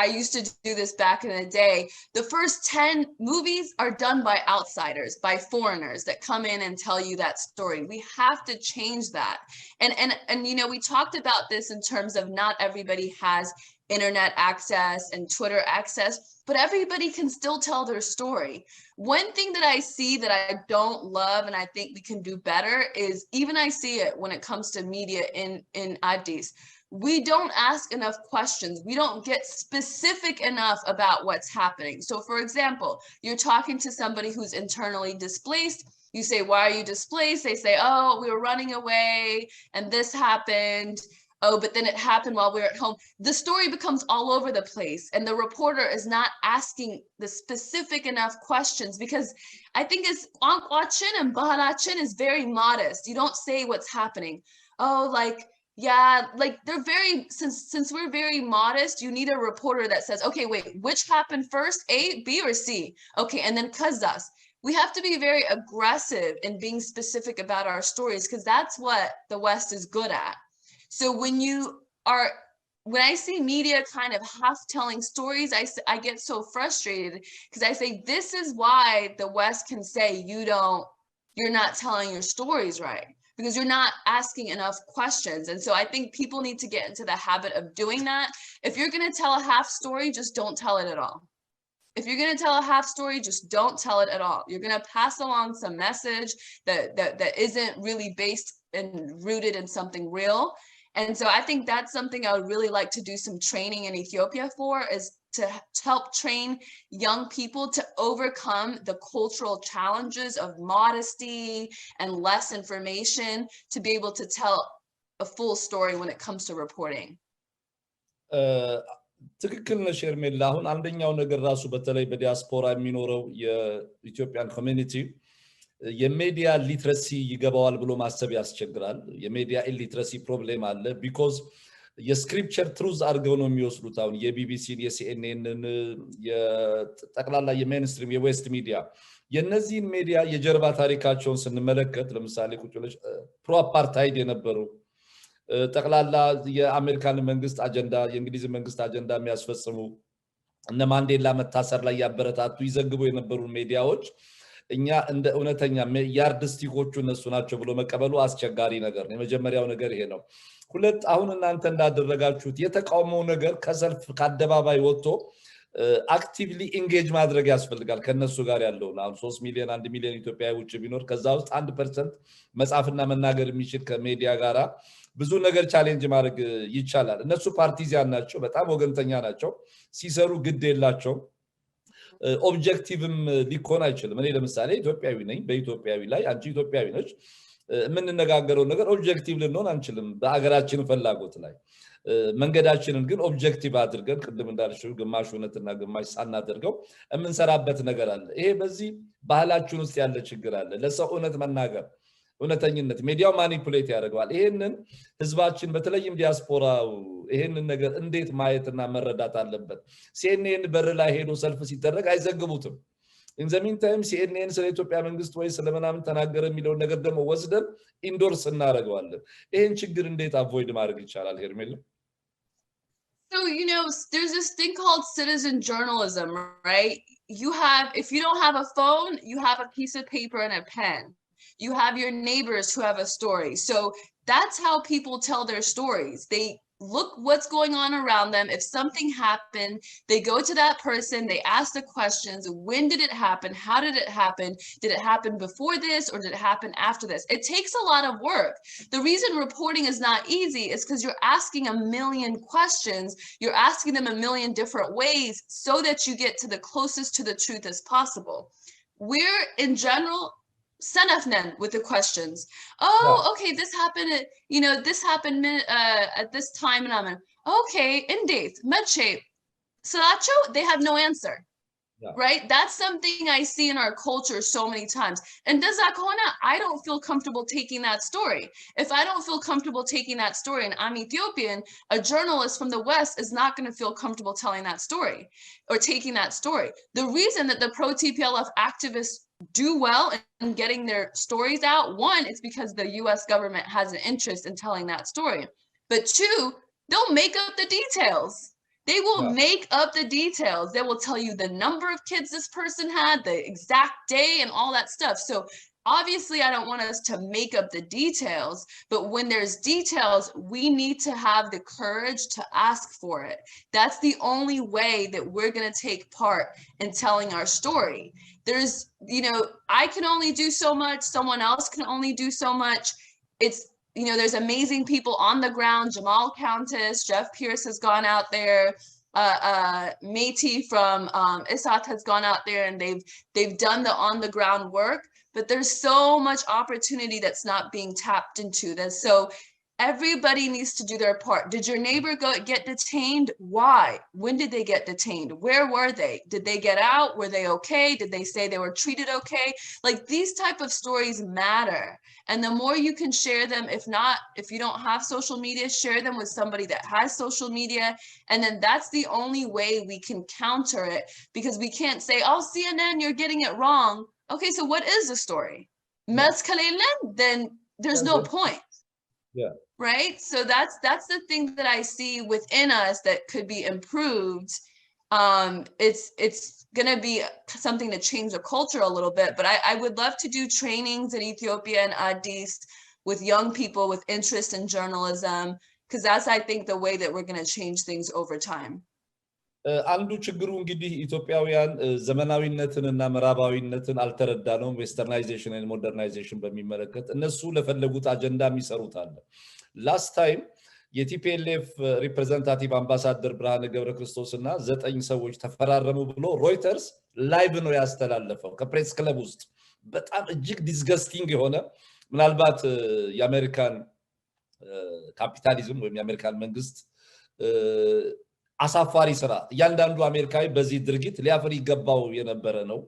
I used to do this back in the day. The first 10 movies are done by outsiders, by foreigners that come in and tell you that story. We have to change that. And you know, we talked about this in terms of not everybody has internet access and Twitter access, but everybody can still tell their story. One thing that I see that I don't love and I think we can do better is, even I see it when it comes to media in Addis, we don't ask enough questions. We don't get specific enough about what's happening. So for example, you're talking to somebody who's internally displaced. You say, why are you displaced? They say, oh, we were running away and this happened. Oh, but then it happened while we were at home. The story becomes all over the place. And the reporter is not asking the specific enough questions, because I think it's Kwanchin and Baharachin is very modest. You don't say what's happening. Oh, like, yeah, like they're very, since we're very modest, you need a reporter that says, okay, wait, which happened first, A, B, or C? Okay, and then Kazas. We have to be very aggressive in being specific about our stories, because that's what the West is good at. So when I see media kind of half telling stories, I get so frustrated, because I say, this is why the West can say you're not telling your stories right, because you're not asking enough questions. And so I think people need to get into the habit of doing that. If you're going to tell a half story, just don't tell it at all. If you're going to tell a half story, just don't tell it at all. You're going to pass along some message that isn't really based and rooted in something real. And so I think that's something I would really like to do some training in Ethiopia for, is to help train young people to overcome the cultural challenges of modesty and less information, to be able to tell a full story when it comes to reporting. ትክክል ነሽ ሄርሜላ አሁን አንደኛው ነገር ራሱ በተለይ በዲያስፖራ የሚኖረው የኢትዮጵያን ኮሚኒቲ የሚዲያ ሊትረሲ ይገባዋል ብሎ ማሰብ ያስቸግራል የሚዲያ ኢሊትረሲ ፕሮብሌም አለ because የስክሪፕቸር ትሩዝ አድርገው ነው የሚወስዱት አሁን የቢቢሲን የሲኤንኤንን የጠቅላላ የሜንስትሪም የዌስት ሚዲያ የነዚህን ሚዲያ የጀርባ ታሪካቸውን ስንመለከት ለምሳሌ ቁጭለሽ ፕሮ አፓርታይድ የነበሩ ጠቅላላ የአሜሪካን መንግስት አጀንዳ የእንግሊዝ መንግስት አጀንዳ የሚያስፈጽሙ እነ ማንዴላ መታሰር ላይ ያበረታቱ ይዘግቡ የነበሩ ሚዲያዎች እኛ እንደ እውነተኛ ያርድስቲኮቹ እነሱ ናቸው ብሎ መቀበሉ አስቸጋሪ ነገር ነው የመጀመሪያው ነገር ይሄ ነው ሁለት አሁን እናንተ እንዳደረጋችሁት የተቃውሞው ነገር ከሰልፍ ከአደባባይ ወጥቶ አክቲቭሊ ኢንጌጅ ማድረግ ያስፈልጋል ከነሱ ጋር ያለው አሁን 3 ሚሊዮን 1 ሚሊዮን ኢትዮጵያዊ ውጭ ቢኖር ከዛ ውስጥ 1% መጻፍና መናገር የሚችል ከሚዲያ ጋራ ብዙ ነገር ቻሌንጅ ማድረግ ይቻላል እነሱ ፓርቲዛን ናቸው በጣም ወገንተኛ ናቸው ሲሰሩ ግድ የላቸው ኦብጀክቲቭም ሊኮን አይችልም እኔ ለምሳሌ ኢትዮጵያዊ ነኝ በኢትዮጵያዊ ላይ አንቺ ኢትዮጵያዊ ነሽ ምን እንነጋገረው ነገር ኦብጀክቲቭ ልንሆን አንችልም በአገራችን ፍላጎት ላይ መንገዳችንን ግን ኦብጀክቲቭ አድርገን ቅድም እንዳልሽው ግማሽ እውነትና ግማሽ ሳናደርገው እንሰራበት ነገር አለ ይሄ በዚህ ባህላችን ውስጥ ያለ ችግር አለ ለሰው እውነት መናገር እውነተኝነት ሚዲያው ማኒፑሌት ያደርጋል ይሄንን ህዝባችን በተለይም ዲያስፖራው ይሄንን ነገር እንዴት ማየትና መረዳት አለበት ሲኤንኤን በር ላይ ሄዶ ሰልፍ ሲደረግ አይዘግቡትም in the meantime CNN ስለ ኢትዮጵያ መንግስት ወይ ስለማናምን ተናገረ የሚለው ነገር ደግሞ ወስደን ኢንዶርስ እናደርጋለን ይሄን ችግር እንዴት አቮይድ ማድረግ ይቻላል ሄርሜላ So, you know, there's this thing called citizen journalism, right? if you don't have a phone, you have a piece of paper and a pen. You have your neighbors who have a story. So that's how people tell their stories. They look what's going on around them. If something happened, they go to that person, they ask the questions. When did it happen? How did it happen? Did it happen before this or did it happen after this? It takes a lot of work. The reason reporting is not easy is because you're asking a million questions. You're asking them a million different ways so that you get to the closest to the truth as possible. We're in general senafnen with the questions. Oh, okay, this happened, this happened at this time, and I'm okay, in date, med shape. Sriracha, they have no answer. Yeah. Right? That's something I see in our culture so many times. And Dazakona, I don't feel comfortable taking that story. If I don't feel comfortable taking that story and I'm Ethiopian, a journalist from the West is not going to feel comfortable telling that story or taking that story. The reason that the pro-TPLF activists do well in getting their stories out, one, it's because the US government has an interest in telling that story. But two, they'll make up the details. They will make up the details. They will tell you the number of kids this person had, the exact day, and all that stuff. So obviously, I don't want us to make up the details, but when there's details, we need to have the courage to ask for it. That's the only way that we're going to take part in telling our story. There's, I can only do so much. Someone else can only do so much. It's, there's amazing people on the ground. Jamal Countess, Jeff Pierce has gone out there. Métis from ISAT has gone out there and they've done the on the ground work, but there's so much opportunity that's not being tapped into. So everybody needs to do their part. Did your neighbor get detained? Why? When did they get detained? Where were they? Did they get out? Were they okay? Did they say they were treated okay? Like, these type of stories matter. And the more you can share them, if you don't have social media, share them with somebody that has social media. And then that's the only way we can counter it, because we can't say, oh, CNN, you're getting it wrong. Okay, so what is the story? Then there's no point. Yeah. Right? So that's the thing that I see within us that could be improved. It's gonna be something to change the culture a little bit, but I would love to do trainings in Ethiopia and Addis with young people with interest in journalism, because that's, I think, the way that we're gonna change things over time. አንዱ ችግሩ እንግዲህ ኢትዮጵያውያን ዘመናዊነትንና ምዕራባዊነትን አልተረዳነውም። ዌስተርናይዜሽን እና ሞደርናይዜሽን በሚመለከት እነሱ ለፈለጉት አጀንዳ የሚሰሩት አለ። ላስት ታይም የቲፒኤልኤፍ ሪፕሬዘንታቲቭ አምባሳደር ብርሃነ ገብረ ክርስቶስና 9 ሰዎች ተፈራረሙ ብሎ ሮይተርስ ላይቭ ነው ያስተላለፈው ከፕሬስ ክለብ ውስጥ። በጣም እጅግ ዲስገስቲንግ የሆነ ምናልባት የአሜሪካን ካፒታሊዝም ወይም የአሜሪካን መንግስት አሳፋሪ ስራ እያንዳንዱ አሜሪካዊ በዚህ ድርጊት ሊያፍር ይገባው የነበረ ነው።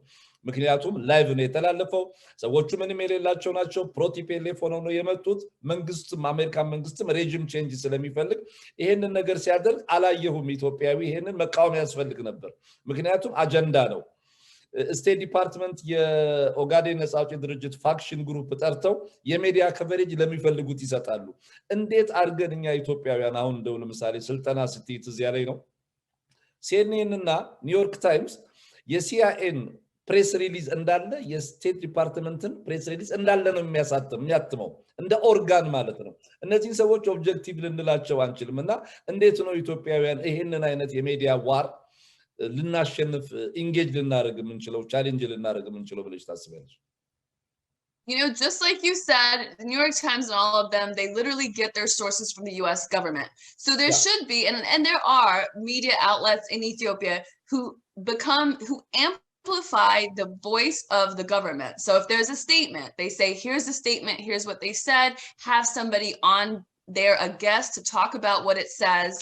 ምክንያቱም ላይቭ ነው የተላለፈው። ሰዎቹ ምንም የሌላቸው ናቸው። ፕሮቲፒኤልኤፍ ሆነው ነው የመጡት። መንግስትም አሜሪካን መንግስትም ሬጂም ቼንጅ ስለሚፈልግ ይሄንን ነገር ሲያደርግ አላየሁም። ኢትዮጵያዊ ይሄንን መቃወም ያስፈልግ ነበር። ምክንያቱም አጀንዳ ነው። ስቴት ዲፓርትመንት የኦጋዴን ነፃ አውጪ ድርጅት ፋክሽን ግሩፕ ጠርተው የሚዲያ ከቨሬጅ ለሚፈልጉት ይሰጣሉ። እንዴት አድርገን እኛ ኢትዮጵያውያን አሁን እንደው ለምሳሌ ስልጠና ስትይት እዚያ ላይ ነው ሲኤንኤን እና ኒውዮርክ ታይምስ የሲአይኤን ፕሬስ ሪሊዝ እንዳለ የስቴት ዲፓርትመንትን ፕሬስ ሪሊዝ እንዳለ ነው የሚያትመው እንደ ኦርጋን ማለት ነው። እነዚህ ሰዎች ኦብጀክቲቭ ልንላቸው አንችልም እና እንዴት ነው ኢትዮጵያውያን ይሄንን አይነት የሚዲያ ዋር ልናሸንፍ ኢንጌጅ ልናደርግ የምንችለው ቻሌንጅ ልናደርግ የምንችለው ብለሽ ታስቢያለሽ? Just like you said, the New York Times and all of them, they literally get their sources from the US government. So there should be, and there are media outlets in Ethiopia who amplify the voice of the government. So if there's a statement, they say, here's the statement, here's what they said, have somebody on there, a guest, to talk about what it says.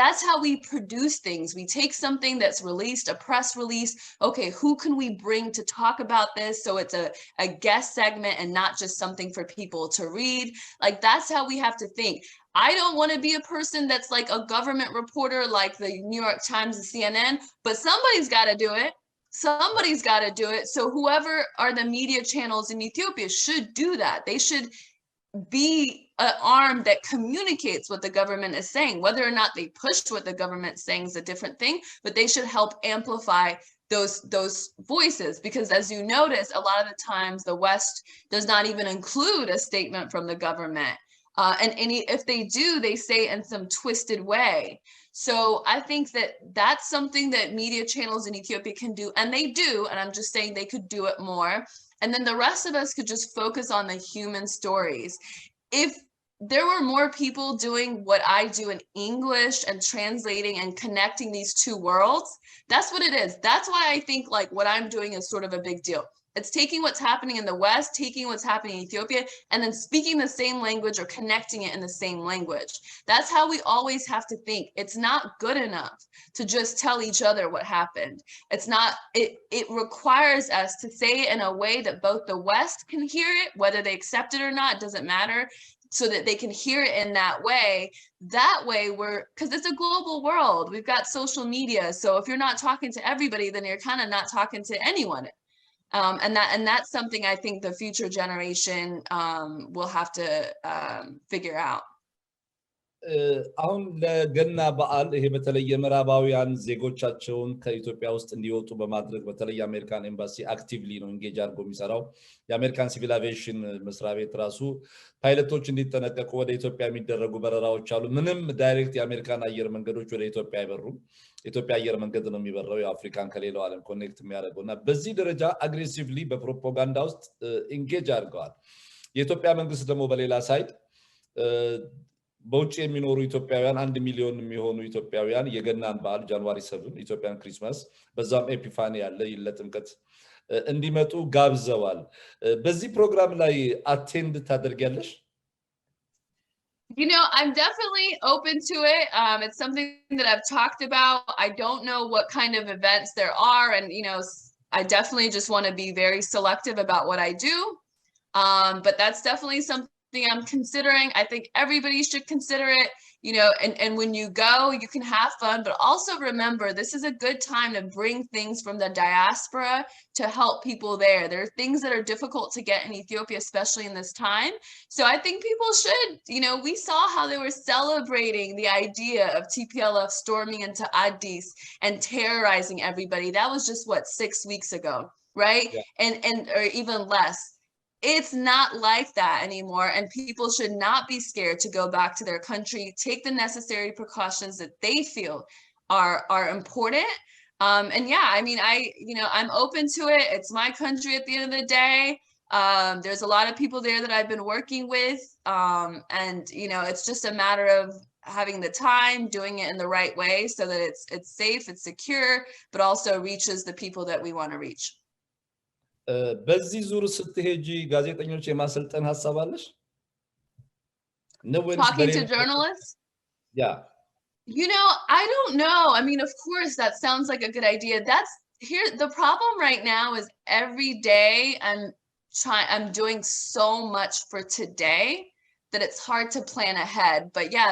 That's how we produce things. We take something that's released, a press release. Okay, who can we bring to talk about this? So it's a guest segment and not just something for people to read. Like, that's how we have to think. I don't want to be a person that's like a government reporter like the New York Times and CNN, but somebody's got to do it. Somebody's got to do it. So whoever are the media channels in Ethiopia should do that. They should be an arm that communicates what the government is saying. Whether or not they push what the government is saying is a different thing, but they should help amplify those voices, because as you notice, a lot of the times the West does not even include a statement from the government. And if they do, they say in some twisted way. So I think that that's something that media channels in Ethiopia can do, and they do, and I'm just saying they could do it more. And then the rest of us could just focus on the human stories. If there were more people doing what I do in English and translating and connecting these two worlds, that's what it is. That's why I think like what I'm doing is sort of a big deal. It's taking what's happening in the West, taking what's happening in Ethiopia, and then speaking the same language or connecting it in the same language. That's how we always have to think. It's not good enough to just tell each other what happened. It's not, it requires us to say it in a way that both the West can hear it, whether they accept it or not, it doesn't matter, so that they can hear it in that way. That way because it's a global world. We've got social media. So if you're not talking to everybody, then you're kind of not talking to anyone. And that's something I think the future generation will have to figure out. አሁን ለገና በዓል ይሄ በተለይ የምዕራባውያን ዜጎቻቸውን ከኢትዮጵያ ውስጥ እንዲወጡ በማድረግ በተለይ የአሜሪካን ኤምባሲ አክቲቭሊ ነው ኢንጌጅ አድርጎ የሚሰራው። የአሜሪካን ሲቪል አቪዬሽን መስሪያ ቤት ራሱ ፓይለቶች እንዲጠነቀቁ ወደ ኢትዮጵያ የሚደረጉ በረራዎች አሉ። ምንም ዳይሬክት የአሜሪካን አየር መንገዶች ወደ ኢትዮጵያ አይበሩም። ኢትዮጵያ አየር መንገድ ነው የሚበረው የአፍሪካን ከሌላው ዓለም ኮኔክት የሚያደርገውና በዚህ ደረጃ አግሬሲቭሊ በፕሮፓጋንዳ ውስጥ ኢንጌጅ አድርገዋል። የኢትዮጵያ መንግስት ደግሞ በሌላ ሳይድ በውጭ የሚኖሩ ኢትዮጵያውያን 1 ሚሊዮን የሚሆኑ ኢትዮጵያውያን የገናን በዓል ጃንዋሪ 7 ኢትዮጵያን ክሪስማስ በዛም ኤፒፋኒ ያለ ለጥምቀት እንዲመጡ ጋብዘዋል። በዚህ ፕሮግራም ላይ አቴንድ ታደርጊያለሽ? You know, I'm definitely open to it. It's something that I've talked about. I don't know what kind of events there are, and you know, I definitely just want to be very selective about what I do. But that's definitely something I'm considering. I think everybody should consider it, you know, and when you go, you can have fun, but also remember, this is a good time to bring things from the diaspora to help people there. There are things that are difficult to get in Ethiopia, especially in this time. So I think people should, you know, we saw how they were celebrating the idea of TPLF storming into Addis and terrorizing everybody. That was just what, 6 weeks ago, right? Yeah. And or even less. It's not like that anymore, and people should not be scared to go back to their country, take the necessary precautions that they feel are important. And yeah, I mean, I'm open to it. It's my country at the end of the day. There's a lot of people there that I've been working with, and you know, it's just a matter of having the time, doing it in the right way so that it's safe, it's secure, but also reaches the people that we want to reach. በዚህ ዙር ስትሄጂ ጋዜጠኞች የማሰልጠን ሐሳብ አለሽ? Talking to journalists? Yeah. You know, I don't know. I mean, of course, that sounds like a good idea. That's here. The problem right now is every day I'm doing so much for today that it's hard to plan ahead. But yeah,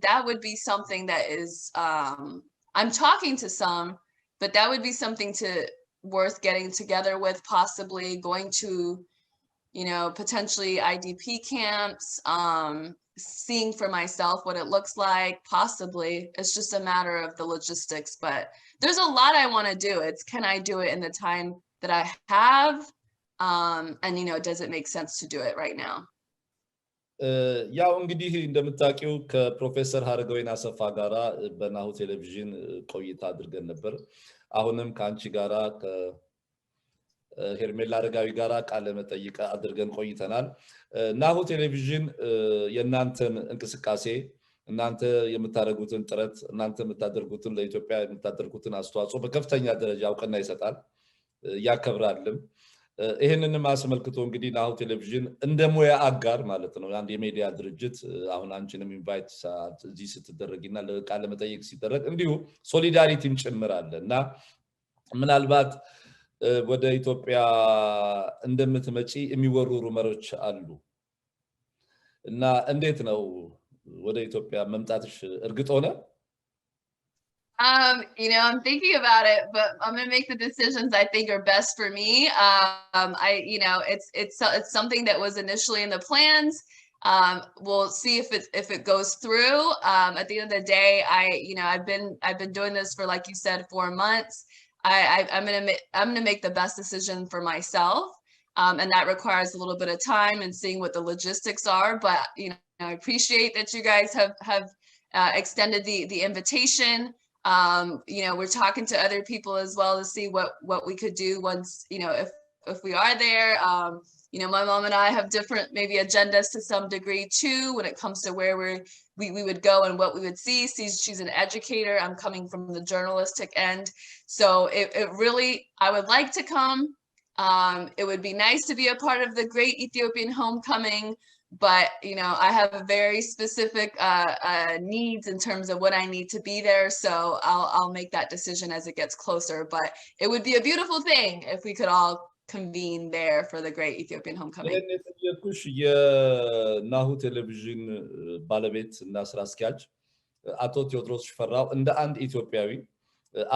that would be something that is, I'm talking to some, but that would be something worth getting together with, possibly going to, you know, potentially IDP camps, seeing for myself what it looks like, possibly. It's just a matter of the logistics, but there's a lot I want to do. It's, can I do it in the time that I have? And, you know, does it make sense to do it right now? ያው እንግዲህ እንደምታውቂው ከፕሮፌሰር ሀረገወይን አሰፋ ጋራ በናሁ ቴሌቪዥን ቆይታ አድርገን ነበር። አሁንም ካንቺ ጋራ ከሄርሜላ አረጋዊ ጋራ ቃለ መጠይቅ አድርገን ቆይተናል። ናሁ ቴሌቪዥን የናንተን እንቅስቃሴ፣ እናንተ የምታደርጉትን ጥረት፣ እናንተ የምታደርጉትን ለኢትዮጵያ የምታደርጉትን አስተዋጽኦ በከፍተኛ ደረጃ አውቅና ይሰጣል፣ ያከብራልም። ይሄንንም አስመልክቶ እንግዲህ ናሁ ቴሌቪዥን እንደ ሙያ አጋር ማለት ነው አንድ የሚዲያ ድርጅት አሁን አንቺንም ኢንቫይት እዚህ ስትደረጊና ለቃለ መጠይቅ ሲደረግ እንዲሁ ሶሊዳሪቲም ጭምራለና ምናልባት ወደ ኢትዮጵያ እንደምትመጪ የሚወሩ ሩመሮች አሉ እና እንዴት ነው ወደ ኢትዮጵያ መምጣትሽ እርግጥ ሆነ? You know, I'm thinking about it, but I'm going to make the decisions I think are best for me. You know, it's something that was initially in the plans. We'll see if it goes through. At the end of the day, you know, I've been doing this for, like you said, 4 months. I'm gonna make the best decision for myself. And that requires a little bit of time and seeing what the logistics are. But I appreciate that you guys have extended the invitation. We're talking to other people as well to see what we could do once, if we are there. My mom and I have different maybe agendas to some degree too when it comes to where we would go and what we would see. She's an educator. I'm coming from the journalistic end. So it really, I would like to come. It would be nice to be a part of the Great Ethiopian Homecoming, but I have a very specific needs in terms of what I need to be there. So I'll make that decision as it gets closer. But it would be a beautiful thing if we could all convene there for the Great Ethiopian Homecoming. የጠየኩሽ የናሁ ቴሌቪዥን ባለቤት እና ስራ አስኪያጅ አቶ ቴዎድሮስ ሽፈራው እንደ አንድ ኢትዮጵያዊ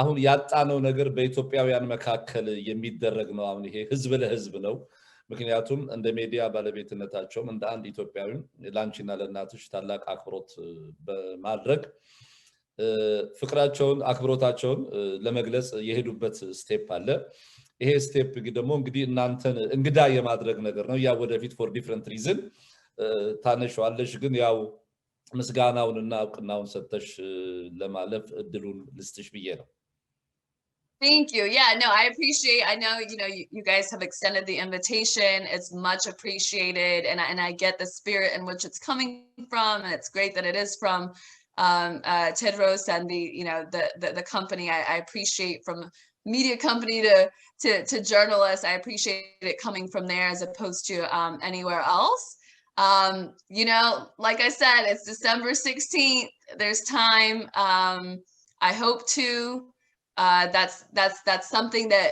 አሁን ያጣነው ነገር በኢትዮጵያውያን መካከል የሚደረግ ነው። አሁን ይሄ ህዝብ ለህዝብ ነው። ምክንያቱም እንደ ሚዲያ ባለቤትነታቸውም እንደ አንድ ኢትዮጵያዊ ላንቺና ለእናትሽ ታላቅ አክብሮት በማድረግ ፍቅራቸውን አክብሮታቸውን ለመግለጽ የሄዱበት ስቴፕ አለ። ይሄ ስቴፕ ደግሞ እንግዲህ እናንተን እንግዳ የማድረግ ነገር ነው። ያ ወደፊት ፎር ዲፈረንት ሪዝን ታነሽዋለሽ፣ ግን ያው ምስጋናውንና እውቅናውን ሰጥተሽ ለማለፍ እድሉን ልስጥሽ ብዬ ነው። Thank you. Yeah, no, I appreciate, I know, you guys have extended the invitation. It's much appreciated. And I get the spirit in which it's coming from. And it's great that it is from Tedros and the company. I appreciate from media company to journalists. I appreciate it coming from there as opposed to anywhere else. Like I said, it's December 16th. There's time. I hope to. That's something that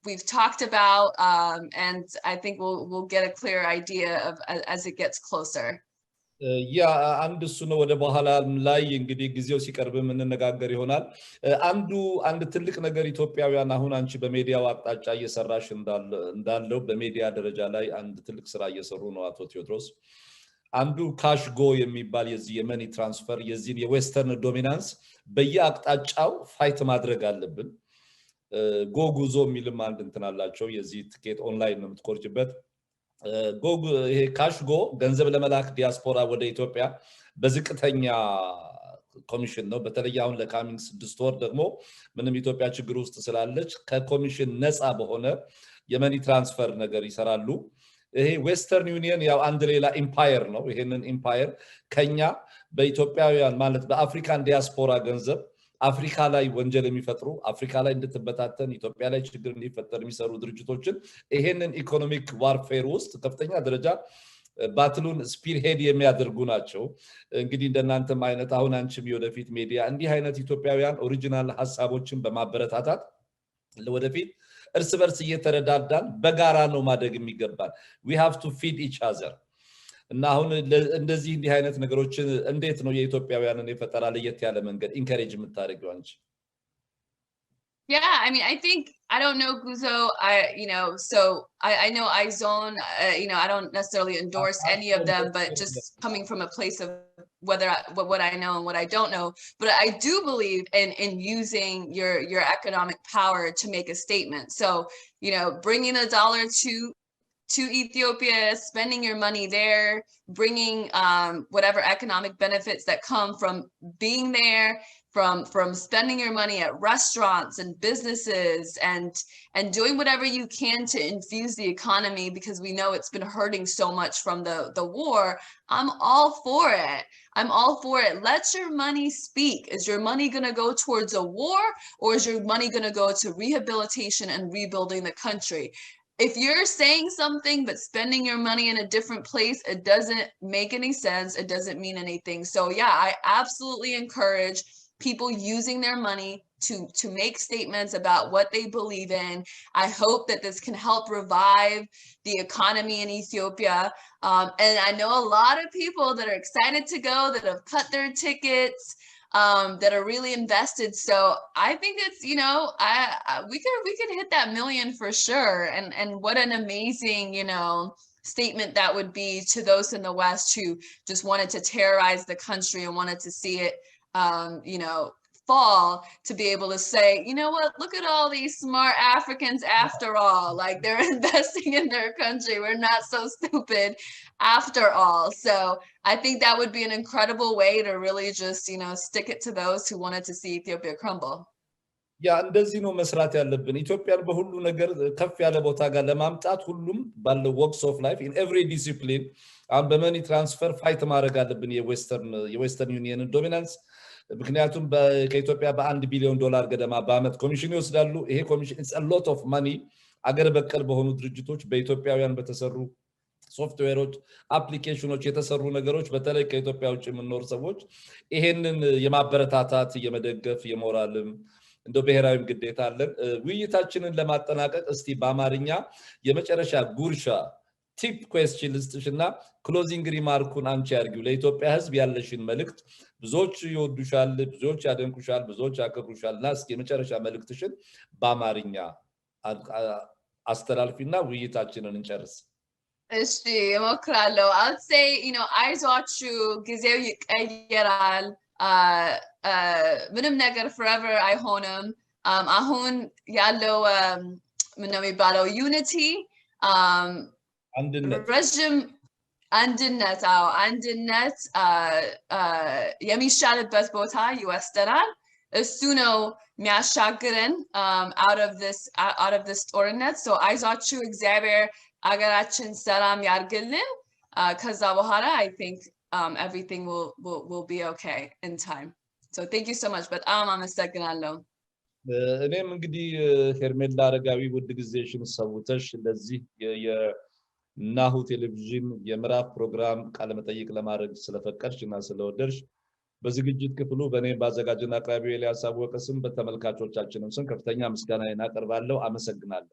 we've talked about, and I think we'll get a clear idea of as it gets closer. ያ አንድ እሱ ነው። ወደ በኋላ ላይ እንግዲህ ጊዜው ሲቀርብ እንነጋገር ይሆናል። አንድ ትልቅ ነገር ኢትዮጵያውያን አሁን አንቺ በሚዲያው አቅጣጫ እየሰራሽ እንዳለው በሚዲያ ደረጃ ላይ አንድ ትልቅ ስራ እየሰሩ ነው አቶ ቴዎድሮስ። አንዱ ካሽ ጎ የሚባል የዚህ የመኒ ትራንስፈር የዚህ የዌስተርን ዶሚናንስ በየአቅጣጫው ፋይት ማድረግ አለብን። ጎ ጉዞ የሚልም አንድ እንትን አላቸው። የዚህ ትኬት ኦንላይን ነው የምትቆርጭበት። ይሄ ካሽ ጎ ገንዘብ ለመላክ ዲያስፖራ ወደ ኢትዮጵያ በዝቅተኛ ኮሚሽን ነው። በተለይ አሁን ለካሚንግ 6 ወር ደግሞ ምንም ኢትዮጵያ ችግር ውስጥ ስላለች ከኮሚሽን ነፃ በሆነ የመኒ ትራንስፈር ነገር ይሰራሉ። ይሄ ዌስተርን ዩኒየን ያው አንድ ሌላ ኢምፓየር ነው። ይሄንን ኢምፓየር ከኛ በኢትዮጵያውያን ማለት በአፍሪካን ዲያስፖራ ገንዘብ አፍሪካ ላይ ወንጀል የሚፈጥሩ አፍሪካ ላይ እንድትበታተን ኢትዮጵያ ላይ ችግር እንዲፈጠር የሚሰሩ ድርጅቶችን ይሄንን ኢኮኖሚክ ዋርፌር ውስጥ ከፍተኛ ደረጃ ባትሉን ስፒር ሄድ የሚያደርጉ ናቸው። እንግዲህ እንደናንተም አይነት አሁን አንቺም ወደፊት ሚዲያ እንዲህ አይነት ኢትዮጵያውያን ኦሪጂናል ሐሳቦችን በማበረታታት ወደፊት እርስ በርስ እየተረዳዳን በጋራ ነው ማደግ የሚገባን። we have to feed each other እና አሁን እንደዚህ እንዲህ አይነት ነገሮችን እንዴት ነው የኢትዮጵያውያንን የፈጠራ ለየት ያለ መንገድ ኢንከሬጅ የምታደርጊው አንቺ? Yeah, I mean, I think, I don't know, Guzo, so I know iZone, I don't necessarily endorse any of them, but just coming from a place of what I know and what I don't know, but I do believe in using your economic power to make a statement. So, bringing $1 to Ethiopia, spending your money there, bringing whatever economic benefits that come from being there, from spending your money at restaurants and businesses and doing whatever you can to infuse the economy, because we know it's been hurting so much from the war. I'm all for it. I'm all for it. Let your money speak. Is your money going to go towards a war, or is your money going to go to rehabilitation and rebuilding the country? If you're saying something but spending your money in a different place, it doesn't make any sense. It doesn't mean anything. So yeah, I absolutely encourage people using their money to make statements about what they believe in. I hope that this can help revive the economy in Ethiopia. And I know a lot of people that are excited to go, that have cut their tickets, that are really invested. So I think it's, we could hit that 1 million for sure. And what an amazing, statement that would be to those in the West who just wanted to terrorize the country and wanted to see it, fall to be able to say, you know what, look at all these smart Africans after all. Like, they're investing in their country. We're not so stupid after all. So I think that would be an incredible way to really just, you know, stick it to those who wanted to see Ethiopia crumble. ያ እንደዚህ ነው መስራት ያለብን ኢትዮጵያን በሁሉ ነገር ከፍ ያለ ቦታ ጋር ለማምጣት ሁሉም ባለው ወርክስ ኦፍ ላይፍ ኢን ኤቭሪ ዲሲፕሊን አሁን በመኒ ትራንስፈር ፋይት ማድረግ አለብን የዌስተርን ዩኒየንን ዶሚናንስ ምክንያቱም ከኢትዮጵያ በ1 ቢሊዮን ዶላር ገደማ በአመት ኮሚሽን ይወስዳሉ ይሄ ኮሚሽን ኢትስ አ ሎት ኦፍ ማኒ አገር በቀል በሆኑ ድርጅቶች በኢትዮጵያውያን በተሰሩ ሶፍትዌሮች አፕሊኬሽኖች የተሰሩ ነገሮች በተለይ ከኢትዮጵያ ውጭ የምንኖር ሰዎች ይሄንን የማበረታታት የመደገፍ የሞራልም እንደ ብሔራዊ ግዴታ አለን ውይይታችንን ለማጠናቀቅ እስቲ በአማርኛ የመጨረሻ ጉርሻ ቲፕ ኩዌስችን ልስጥሽና ክሎዚንግ ሪማርኩን አንቺ ያርጊው ለኢትዮጵያ ህዝብ ያለሽን መልእክት ብዙዎች ይወዱሻል ብዙዎች ያደንቁሻል ብዙዎች ያከብሩሻልና እስኪ የመጨረሻ መልእክትሽን በአማርኛ አስተላልፊና ውይይታችንን እንጨርስ እሺ እሞክራለሁ I'll say you know አይዟችሁ ጊዜው ይቀየራል ምንም ነገር forever አይሆንም አሁን ያለው ምን ነው የሚባለው unity ረጅም አንድነት የሚሻልበት ቦታ ይወስደናል እሱ ነው የሚያሻግረን out of this ጦርነት so አይዟችሁ እግዚአብሔር አገራችን ሰላም ያርግልን ከዛ በኋላ I think everything will be okay in time so thank you so much but አመሰግናለሁ እኔም እንግዲህ ሄርሜላ አረጋዊ ውድ ጊዜሽን ሰውተሽ ለዚህ የናሁ ቴሌቪዥን የምዕራፍ ፕሮግራም ቃለ መጠይቅ ለማድረግ ስለፈቀድሽና ስለወደድሽ በዝግጅት ክፍሉ በእኔ ባዘጋጅና አቅራቢው ኤልያስ አወቀ ስም በተመልካቾቻችንም ስም ከፍተኛ ምስጋናዬን አቀርባለሁ አመሰግናለሁ